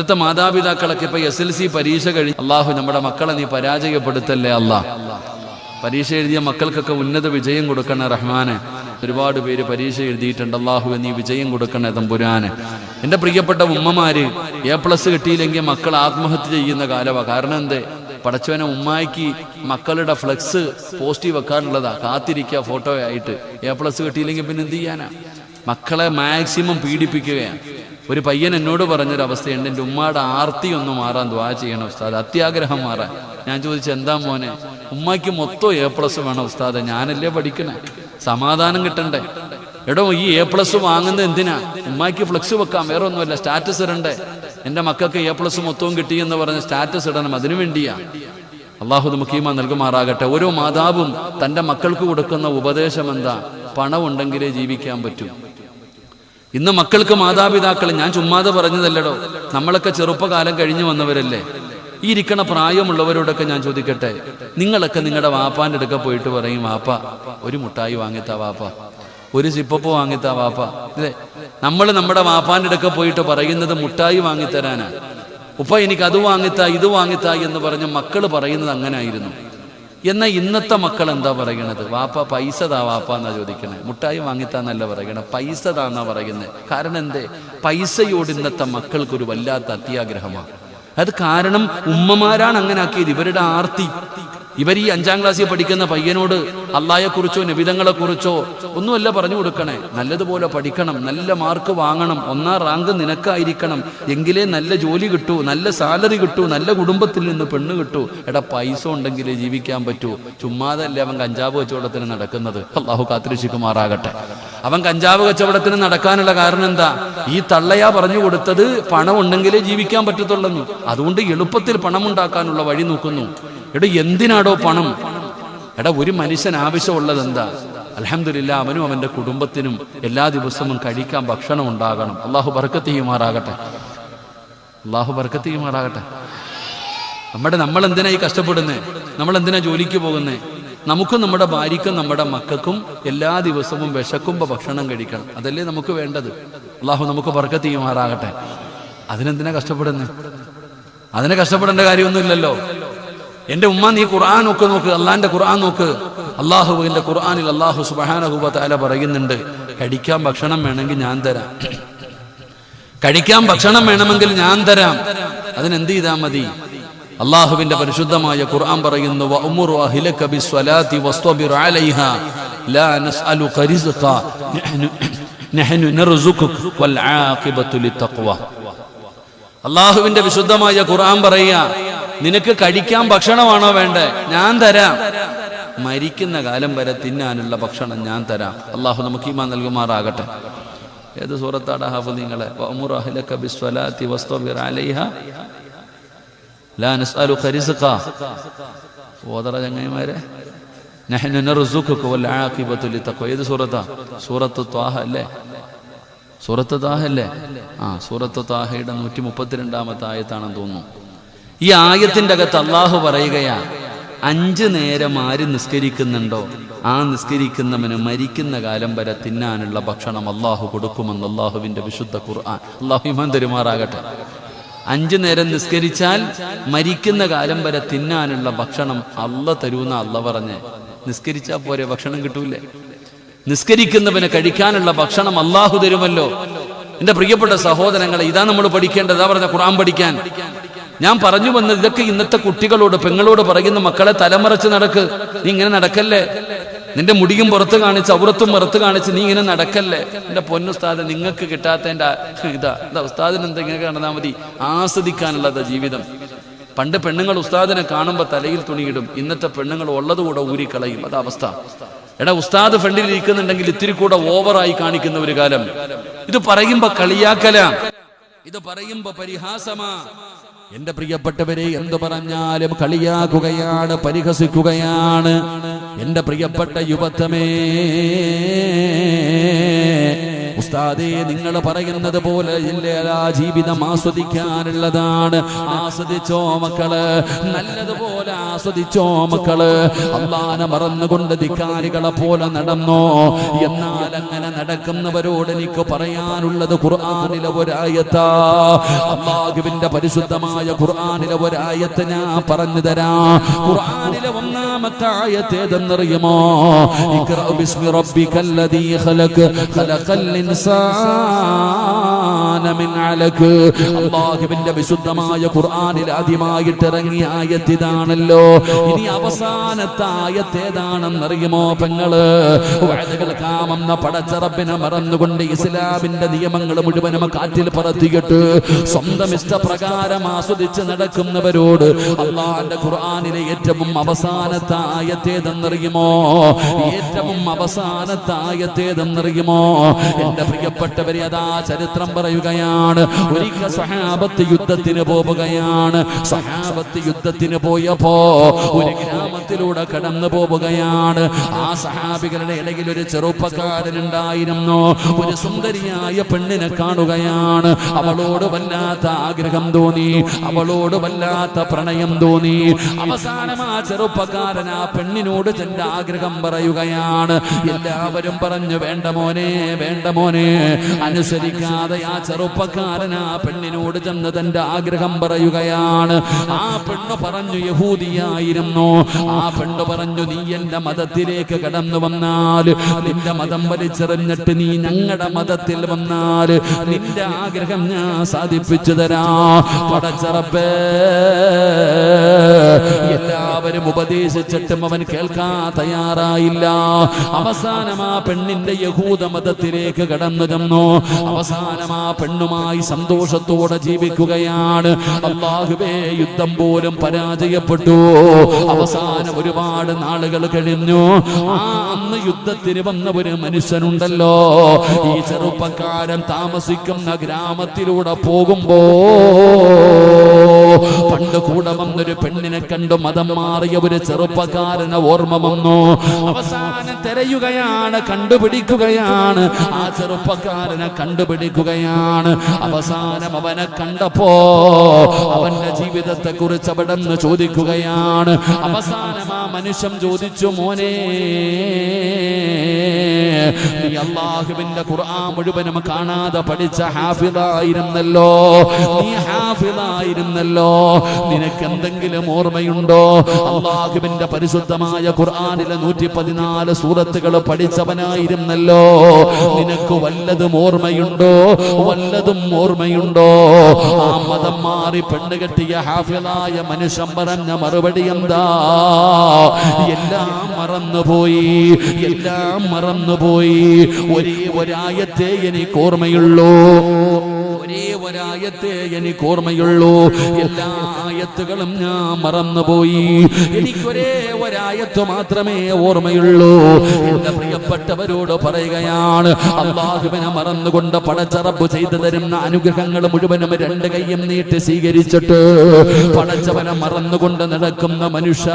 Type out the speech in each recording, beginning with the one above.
ഇന്നത്തെ മാതാപിതാക്കളൊക്കെ ഇപ്പൊ SLC പരീക്ഷ കഴിഞ്ഞ് അള്ളാഹു നമ്മുടെ മക്കളെ നീ പരാജയപ്പെടുത്തല്ലേ അള്ളാഹ്. പരീക്ഷ എഴുതിയ മക്കൾക്കൊക്കെ ഉന്നത വിജയം കൊടുക്കണേ റഹ്മാനെ. ഒരുപാട് പേര് പരീക്ഷ എഴുതിയിട്ടുണ്ട്. അള്ളാഹു നീ വിജയം കൊടുക്കണേ തമ്പുരാനെ. എൻ്റെ പ്രിയപ്പെട്ട ഉമ്മമാര് A+ കിട്ടിയില്ലെങ്കിൽ മക്കൾ ആത്മഹത്യ ചെയ്യുന്ന കാലമാണ്. കാരണം എന്തേ? പടച്ചവനെ ഉമ്മായിക്ക് മക്കളുടെ ഫ്ലെക്സ് പോസ്റ്റ് വെക്കാറുള്ളതാ, കാത്തിരിക്കുക ഫോട്ടോ ആയിട്ട്. A+ കിട്ടിയില്ലെങ്കിൽ പിന്നെ എന്ത് ചെയ്യാനാ? മക്കളെ മാക്സിമം പീഡിപ്പിക്കുകയാണ്. ഒരു പയ്യൻ എന്നോട് പറഞ്ഞൊരവസ്ഥയുണ്ട്, എൻ്റെ ഉമ്മയുടെ ആർത്തി ഒന്ന് മാറാൻ ദുആ ചെയ്യണം ഉസ്താദ്, അത്യാഗ്രഹം മാറാൻ. ഞാൻ ചോദിച്ചു എന്താ മോനെ? ഉമ്മയ്ക്ക് മൊത്തം A+ വേണം ഉസ്താദ്, ഞാനല്ലേ പഠിക്കണേ, സമാധാനം കിട്ടണ്ടേ. എടോ ഈ A+ വാങ്ങുന്നത് എന്തിനാ? ഉമ്മായിക്ക് ഫ്ലെക്സ് വെക്കാം, വേറെ ഒന്നുമല്ല, സ്റ്റാറ്റസ് ഇടണ്ടേ. എൻ്റെ മക്കൾക്ക് A+ മൊത്തവും കിട്ടിയെന്ന് പറഞ്ഞ് സ്റ്റാറ്റസ് ഇടണം, അതിനു വേണ്ടിയാ. അള്ളാഹു നമുക്ക് ഈമാൻ നൽകുമാറാകട്ടെ. ഓരോ മാതാവും തൻ്റെ മക്കൾക്ക് കൊടുക്കുന്ന ഉപദേശം എന്താ? പണം ഉണ്ടെങ്കിലേ ജീവിക്കാൻ പറ്റൂ. ഇന്ന് മക്കൾക്ക് മാതാപിതാക്കൾ, ഞാൻ ചുമ്മാതെ പറഞ്ഞതല്ലടോ, നമ്മളൊക്കെ ചെറുപ്പകാലം കഴിഞ്ഞു വന്നവരല്ലേ. ഈ ഇരിക്കണ പ്രായമുള്ളവരോടൊക്കെ ഞാൻ ചോദിക്കട്ടെ, നിങ്ങളൊക്കെ നിങ്ങളുടെ വാപ്പാൻ്റെ അടുക്ക പോയിട്ട് പറയും, വാപ്പ ഒരു മുട്ടായി വാങ്ങിത്താ വാപ്പ, ഒരു സിപ്പപ്പ് വാങ്ങിത്താ വാപ്പ, അല്ലേ? നമ്മൾ നമ്മുടെ വാപ്പാൻ്റെ അടുക്ക പോയിട്ട് പറയുന്നത് മുട്ടായി വാങ്ങിത്തരാനാ. ഉപ്പ എനിക്ക് അത് വാങ്ങിത്താ ഇത് വാങ്ങിത്താ എന്ന് പറഞ്ഞ് മക്കൾ പറയുന്നത് അങ്ങനെ ആയിരുന്നു. എന്നാൽ ഇന്നത്തെ മക്കൾ എന്താ പറയണത്? വാപ്പ പൈസ താ വാപ്പ എന്നാ ചോദിക്കണേ, മുട്ടായി വാങ്ങിത്താന്നല്ല പറയണേ, പൈസ താന്നാ പറയുന്നത്. കാരണം എന്തേ? പൈസയോട് ഇന്നത്തെ മക്കൾക്കൊരു വല്ലാത്ത അത്യാഗ്രഹമാണ്. അത് കാരണം ഉമ്മമാരാണ് അങ്ങനെ ആക്കിയത്. ഇവരുടെ ആർത്തി. ഇവർ ഈ 5ാം ക്ലാസ്സിൽ പഠിക്കുന്ന പയ്യനോട് അള്ളാഹയെക്കുറിച്ചോ നബിതങ്ങളെക്കുറിച്ചോ ഒന്നുമല്ല പറഞ്ഞു കൊടുക്കണേ. നല്ലതുപോലെ പഠിക്കണം, നല്ല മാർക്ക് വാങ്ങണം, 1ാം റാങ്ക് നിനക്കായിരിക്കണം, എങ്കിലേ നല്ല ജോലി കിട്ടൂ, നല്ല സാലറി കിട്ടൂ, നല്ല കുടുംബത്തിൽ നിന്ന് പെണ്ണ് കിട്ടൂ. എടാ പൈസ ഉണ്ടെങ്കിലേ ജീവിക്കാൻ പറ്റൂ. ചുമ്മാതല്ലേ അവൻ കഞ്ചാവ് കച്ചവടത്തിന് നടക്കുന്നത്. അള്ളാഹു കാത്തിരക്ഷിക്കുമാറാകട്ടെ. അവൻ കഞ്ചാവ് കച്ചവടത്തിന് നടക്കാനുള്ള കാരണം എന്താ? ഈ തള്ളയാ പറഞ്ഞു കൊടുത്തത് പണം ഉണ്ടെങ്കിലേ ജീവിക്കാൻ പറ്റത്തുള്ളൂ. അതുകൊണ്ട് എളുപ്പത്തിൽ പണമുണ്ടാക്കാനുള്ള വഴി നോക്കുന്നു. എടാ എന്തിനാടോ പണം? എടാ ഒരു മനുഷ്യൻ ആവശ്യമുള്ളത് എന്താ? അൽഹംദുലില്ലാ അവനും അവൻ്റെ കുടുംബത്തിനും എല്ലാ ദിവസവും കഴിക്കാൻ ഭക്ഷണം ഉണ്ടാകണം. അള്ളാഹു ബർക്കത്ത് ചെയ്യുമാറാകട്ടെ. അള്ളാഹു ബർക്കത്ത് ചെയ്യുമാറാകട്ടെ. നമ്മൾ എന്തിനാ ഈ കഷ്ടപ്പെടുന്നേ? നമ്മൾ എന്തിനാ ജോലിക്ക് പോകുന്നേ? നമുക്കും നമ്മുടെ ഭാര്യയ്ക്കും നമ്മുടെ മക്കൾക്കും എല്ലാ ദിവസവും വിശക്കുമ്പോൾ ഭക്ഷണം കഴിക്കണം. അതല്ലേ നമുക്ക് വേണ്ടത്. അള്ളാഹു നമുക്ക് ബർക്കത്ത് ചെയ്യുമാറാകട്ടെ. അതിനെന്തിനാ കഷ്ടപ്പെടുന്നേ? അതിനെ കഷ്ടപ്പെടേണ്ട കാര്യമൊന്നുമില്ലല്ലോ. എൻ്റെ ഉമ്മ നീ ഖുർആൻ നോക്ക്, അള്ളാന്റെ ഖുർആൻ നോക്ക്. അള്ളാഹുവിൻ്റെ ഖുർആനിൽ അള്ളാഹു സുബ്ഹാനഹു വ തആല പറയുന്നുണ്ട്, കഴിക്കാൻ ഭക്ഷണം വേണമെങ്കിൽ ഞാൻ തരാം, കഴിക്കാൻ ഭക്ഷണം വേണമെങ്കിൽ ഞാൻ തരാം. അതിനെന്ത് ചെയ്താൽ മതി? അള്ളാഹുവിന്റെ പരിശുദ്ധമായ ഖുർആൻ പറയുന്നു, വഅ്മുറു അഹ്ലക ബിസ്സലാത്തി വസ്തബിർ അലൈഹാ ലാ നസ്അലുക റിസ്ഖ നഹ്നു നർസുകുക വൽ ആഖിബത്തു ലിത്തഖ്വ. അള്ളാഹുവിന്റെ വിശുദ്ധമായ ഖുർആൻ പറയുക, നിനക്ക് കഴിക്കാൻ ഭക്ഷണമാണോ വേണ്ടേ? ഞാൻ തരാം. മരിക്കുന്ന കാലം വരെ തിന്നാനുള്ള ഭക്ഷണം ഞാൻ തരാം. അള്ളാഹു നമുക്ക് ഈമാൻ നൽകുമാറാകട്ടെ. ഏത് സൂറത്താടാ ഹാഫിദ് നിങ്ങളെ? വഅ്മുറു അഹ്ലക ബിസ്സലാത്തി വസ്തബിർ അലൈഹാ ലാ നസ്അലുക റിസ്ഖ. ഓതറ ചങ്ങായിമാരെ, നഹ്നു നർസുകുക വൽ ആഖിബത്തു ലിത്തഖ്വ. ഏത് സൂറത്താ? സൂറത്ത് ത്വാഹ അല്ലേ? സൂറത്ത് ത്വാഹ അല്ലേ? സൂറത്ത് ത്വാഹയുടെ 132-ാമത്തെ ആയത്താണെന്ന് തോന്നുന്നു. ഈ ആയത്തിന്റെ അകത്ത് അള്ളാഹു പറയുകയാ, 5 നേരം ആര് നിസ്കരിക്കുന്നുണ്ടോ ആ നിസ്കരിക്കുന്നവന് മരിക്കുന്ന കാലം വരെ തിന്നാനുള്ള ഭക്ഷണം അള്ളാഹു കൊടുക്കുമെന്ന് അള്ളാഹുവിന്റെ വിശുദ്ധ ഖുർആൻ. അള്ളാഹു ഈമാൻ തരുമാറാകട്ടെ. 5 നേരം നിസ്കരിച്ചാൽ മരിക്കുന്ന കാലം വരെ തിന്നാനുള്ള ഭക്ഷണം അള്ള തരൂന്ന അള്ള പറഞ്ഞ്. നിസ്കരിച്ചാൽ പോരെ, ഭക്ഷണം കിട്ടൂലേ? നിസ്കരിക്കുന്നവന് കഴിക്കാനുള്ള ഭക്ഷണം അള്ളാഹു തരുമല്ലോ. എന്റെ പ്രിയപ്പെട്ട സഹോദരങ്ങളെ, ഇതാ നമ്മൾ പഠിക്കേണ്ടത്. ഇതാ പറഞ്ഞ ഖുർആൻ പഠിക്കാൻ ഞാൻ പറഞ്ഞു വന്നത്. ഇതൊക്കെ ഇന്നത്തെ കുട്ടികളോട് പെങ്ങളോട് പറയുന്ന, മക്കളെ തലമറച്ച് നടക്ക്, നീ ഇങ്ങനെ നടക്കല്ലേ, നിന്റെ മുടിയും പുറത്ത് കാണിച്ച് ഔറത്തും പുറത്ത് കാണിച്ച് നീ ഇങ്ങനെ നടക്കല്ലേ. എന്റെ പൊന്നുസ്താദ്, നിങ്ങൾക്ക് കിട്ടാത്തതിന്റെ ഇതാ ഉസ്താദിന് എന്തെങ്കിലും നടന്നാൽ മതി. ആസ്വദിക്കാനുള്ളത് ജീവിതം. പണ്ട് പെണ്ണുങ്ങൾ ഉസ്താദിനെ കാണുമ്പോൾ തലയിൽ തുണിയിടും, ഇന്നത്തെ പെണ്ണുങ്ങൾ ഉള്ളതുകൂടെ ഊരിക്കളയും. അതവസ്ഥ. എടാ ഉസ്താദ് ഫ്രണ്ടിൽ ഇരിക്കുന്നുണ്ടെങ്കിൽ ഇത്തിരി കൂടെ ഓവറായി കാണിക്കുന്ന ഒരു കാലം. ഇത് പറയുമ്പോ കളിയാക്കല, ഇത് പറയുമ്പോ പരിഹാസമാ. എന്റെ പ്രിയപ്പെട്ടവരെ, എന്തു പറഞ്ഞാലും കളിയാക്കുകയാണ്, പരിഹസിക്കുകയാണ്. എന്റെ പ്രിയപ്പെട്ട യുവത്വമേ, ഉസ്താദേ നിങ്ങൾ പറയുന്നത് പോലെ എല്ലാ ജീവിതം ആസ്വദിക്കാനുള്ളതാണ്. ആസ്വദിച്ചോ മക്കള്, നല്ലതുപോലെ പോലെ ആസ്വദിച്ചോ മക്കള്. അള്ളാനെ മറന്നുകൊണ്ട് ധിക്കാരികളെ പോലെ നടന്നോ. എന്നാൽ അങ്ങനെ നടക്കുന്നവരോട് എനിക്ക് പറയാനുള്ളത് ഖുർആനിലെ ഒരായത്താ. അല്ലാഹുവിന്റെ പരിശുദ്ധമായ ഖുർആനിലെ ഒരായത്ത് ഞാൻ പറഞ്ഞു തരാം. ഖുർആനിലെ ഒന്നാമത്തെ ആയത്ത് ഏതെന്നറിയുമോ? ഇഖ്റ ബിസ്മി റബ്ബിക്കല്ലദീ ഖലഖ് ഖലഖൽ ഇൻസാന മിൻ അലഖ്. അല്ലാഹുവിന്റെ വിശുദ്ധമായ ഖുർആനിൽ ആദ്യമായിട്ട് ഇറങ്ങിയ ആയത്ത് ഇതാണല്ലോ. ഇനി അവസാനത്തെ ആയത്ത് ഏതാണെന്നറിയുമോ പെങ്ങള്? വഅദകൾ കാമെന്ന പടച്ച റബ്ബിനെ മറന്നുകൊണ്ട് ഇസ്ലാമിന്റെ നിയമങ്ങൾ മുഴുവനും കാറ്റിൽ പറത്തിയിട്ട് സ്വന്തം ഇഷ്ടപ്രകാരം ആസ്വദിച്ച് നടക്കുന്നവരോട് അല്ലാഹുവിന്റെ ഖുർആനിലെ ഏറ്റവും അവസാനത്തെ ആയത്ത് ഏതെന്നറിയുമോ? ഏറ്റവും അവസാനത്തെ ആയത്ത് ഏതെന്നറിയുമോ? എന്റെ പ്രിയപ്പെട്ടവരെ, അതാ ചരിത്രം പറയുകയാണ്. ഒരിക്കൽ സ്വഹാബത്ത് യുദ്ധത്തിന് പോവുകയാണ്. സ്വഹാബത്ത് യുദ്ധത്തിന് പോയപ്പോ ഒരു ഗ്രാമത്തിലൂടെ കടന്നു പോവുകയാണ്. ആ സഹാബികളുടെ ഇടയിൽ ഒരു ചെറുപ്പക്കാരനുണ്ടായിരുന്നു. ഒരു സുന്ദരിയായ പെണ്ണിനെ കാണുകയാണ്. അവളോട് വല്ലാത്ത ആഗ്രഹം തോന്നി, അവളോട് വല്ലാത്ത പ്രണയം തോന്നി. അവസാനം ആ ചെറുപ്പക്കാരൻ ആ പെണ്ണിനോട് തന്റെ ആഗ്രഹം പറയുകയാണ്. എല്ലാവരും പറഞ്ഞു വേണ്ട മോനെ, വേണ്ട മോനെ. അനുസരിക്കാതെ ആ ചെറുപ്പക്കാരൻ ആ പെണ്ണിനോട് ചെന്ന് തന്റെ ആഗ്രഹം പറയുകയാണ്. ആ പെണ്ണ് പറഞ്ഞു യഹൂദിയായിരുന്നു. ആ പെണ്ണ് പറഞ്ഞു നീ എന്റെ മതത്തിലേക്ക് കടന്നു വന്നാൽ, നിന്റെ മതം വലിച്ചെറിഞ്ഞിട്ട് നീ ഞങ്ങളുടെ മതത്തിൽ വന്നാൽ നിന്റെ ആഗ്രഹം ഞാൻ സാധിപ്പിച്ചു തരാം. പടച്ച റബ്ബേ, എല്ലാവരും ഉപദേശിച്ചിട്ടും അവൻ കേൾക്കാൻ തയ്യാറായില്ല. അവസാനം ആ പെണ്ണിന്റെ യഹൂദ മതത്തിലേക്ക് കടന്നു ചെന്നു. അവസാനം ആ പെണ്ണുമായി സന്തോഷത്തോടെ ജീവിക്കുകയാണ്. അല്ലാഹുവേ, യുദ്ധം പോലും പരാജയപ്പെട്ടു. അവസാനം ഒരുപാട് നാളുകൾ കഴിഞ്ഞു. അന്ന് യുദ്ധത്തിന് വന്ന ഒരു മനുഷ്യനുണ്ടല്ലോ, ഈ ചെറുപ്പക്കാരൻ താമസിക്കുന്ന ഗ്രാമത്തിലൂടെ പോകുമ്പോ പണ്ട് കൂടെ വന്നൊരു പെണ്ണിനെ കണ്ടു മതം മാറിയ ഒരു ചെറുപ്പക്കാരനെ ഓർമ്മ വന്നു. അവസാനം തിരയുകയാണ്, കണ്ടുപിടിക്കുകയാണ്. ആ ചെറുപ്പക്കാരനെ കണ്ടുപിടിക്കുകയാണ്. അവസാനം അവനെ കണ്ടപ്പോ അവന്റെ ജീവിതത്തെ കുറിച്ച് അവിടെ നിന്ന് ചോദിക്കുകയാണ്. അവസാനം ആ മനുഷ്യൻ ചോദിച്ചു, മോനെ, നീ അല്ലാഹുവിന്റെ ഖുർആൻ മുഴുവനും കാണാതെ പഠിച്ച ഹാഫിളായിരുന്നല്ലോ, നീ ഹാഫിളായിരുന്നല്ലോ, നിനക്ക് എന്തെങ്കിലും ഓർമ്മയുണ്ടോ? അല്ലാഹുവിന്റെ പരിശുദ്ധമായ ഖുർആനിലെ 114 സൂറത്തുകൾ പഠിച്ചവനായിരുന്നല്ലോ, നിനക്ക് വല്ലതും ഓർമ്മയുണ്ടോ? വല്ലതും ഓർമ്മയുണ്ടോ? ആ മതം മാറി പെണ്ണ് കെട്ടിയ ഹാഫിളായ മനുഷ്യൻ പറഞ്ഞ മറുപടി എന്താ? എല്ലാം മറന്നുപോയി, എല്ലാം മറന്നുപോയി. ഒരേ ഒരായത്തെ എനിക്ക് ഓർമ്മയുള്ളൂ, ഒരേ ഒരായത്തെ എനിക്ക് ഓർമ്മയുള്ളൂ. എല്ലാ ആയത്തുകളും ഞാൻ മറന്നുപോയി. എനിക്കൊരേ ഒരായത്ത് മാത്രമേ ഓർമ്മയുള്ളൂ. എന്റെ പ്രിയപ്പെട്ടവരോട് പറയുകയാണ്, അല്ലാഹുവിനെ മറന്നുകൊണ്ട് പടച്ച റബ്ബ് ചെയ്തു തരുന്ന അനുഗ്രഹങ്ങൾ മുഴുവനും രണ്ട് കൈയും നീട്ടി സ്വീകരിച്ചിട്ട് പടച്ചവനെ മറന്നുകൊണ്ട് നടക്കുന്ന മനുഷ്യ,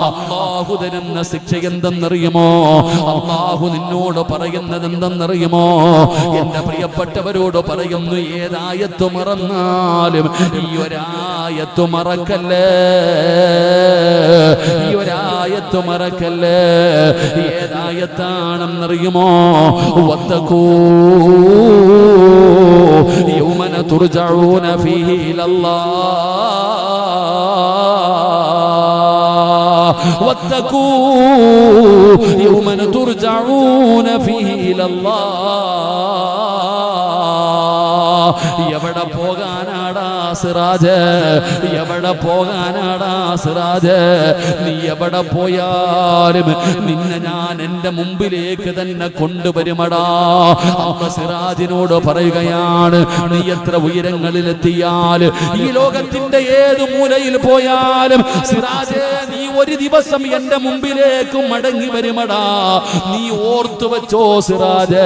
അല്ലാഹു തരുന്ന ശിക്ഷ എന്തെന്നറിയുമോ? അല്ലാഹു നിന്നോട് പറയുന്നത് എന്തെന്നറിയുമോ? എന്റെ പ്രിയപ്പെട്ടവരോട് പറയുന്നു, ഏതായത്ത് മറന്നാലും ഈ ഒരായത്ത് മറക്കല്ലേ, ഈ ഒരായത്ത് മറക്കല്ലേ. ഏതായത്താണെന്നറിയുമോ? വത്തഖൂ യൗമന തുർജഊന ഫീഹി ഇലല്ലാഹ്, വത്തഖൂ യൗമന തുർജഊന ഫീഹി ഇലല്ലാഹ്. എവിടെ പോകാനാടാ സിറാജ്? എവിടെ പോകാനാടാ സിറാജ്? നീ എവിടെ പോയാലും നിന്നെ ഞാൻ എന്റെ മുമ്പിലേക്ക് തന്നെ കൊണ്ടുവരുമടാ. അമ്മ സിറാജിനോട് പറയുകയാണ്, നീ എത്ര ഉയരങ്ങളിലെത്തിയാൽ, ഈ ലോകത്തിന്റെ ഏത് മൂലയിൽ പോയാലും സിറാജ്, നീ ഒരു ദിവസം എന്റെ മുമ്പിലേക്ക് മടങ്ങി വരുമടാ. നീ ഓർത്തു വെച്ചോ സിറാജ്,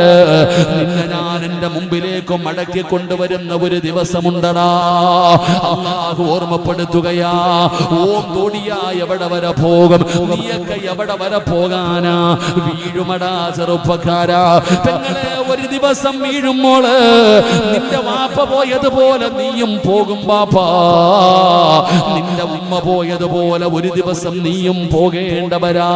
നിന്നെ ഞാൻ എന്റെ മുമ്പിലേക്ക് മടക്കി കൊണ്ടുവരുന്ന ഒരു ദിവസമുണ്ടടാ. അല്ലാഹു ഓർമ്മപ്പെടുത്തുകയാ. ഓം തോടിയാ എവിടെ വരെ പോകും, നീയൊക്കെ എവിടെ വരെ പോകാനാ? വീഴുമടാ ചെറുപ്പക്കാരാ. പെങ്ങളെ, ഒരു ദിവസം വീഴുമ്പോള് നിന്റെ വാപ്പ പോയതുപോലെ നീയും പോകും പാപ്പാ. നിന്റെ ഉമ്മ പോയതുപോലെ ഒരു ദിവസം നീയും പോകേണ്ടവരാ.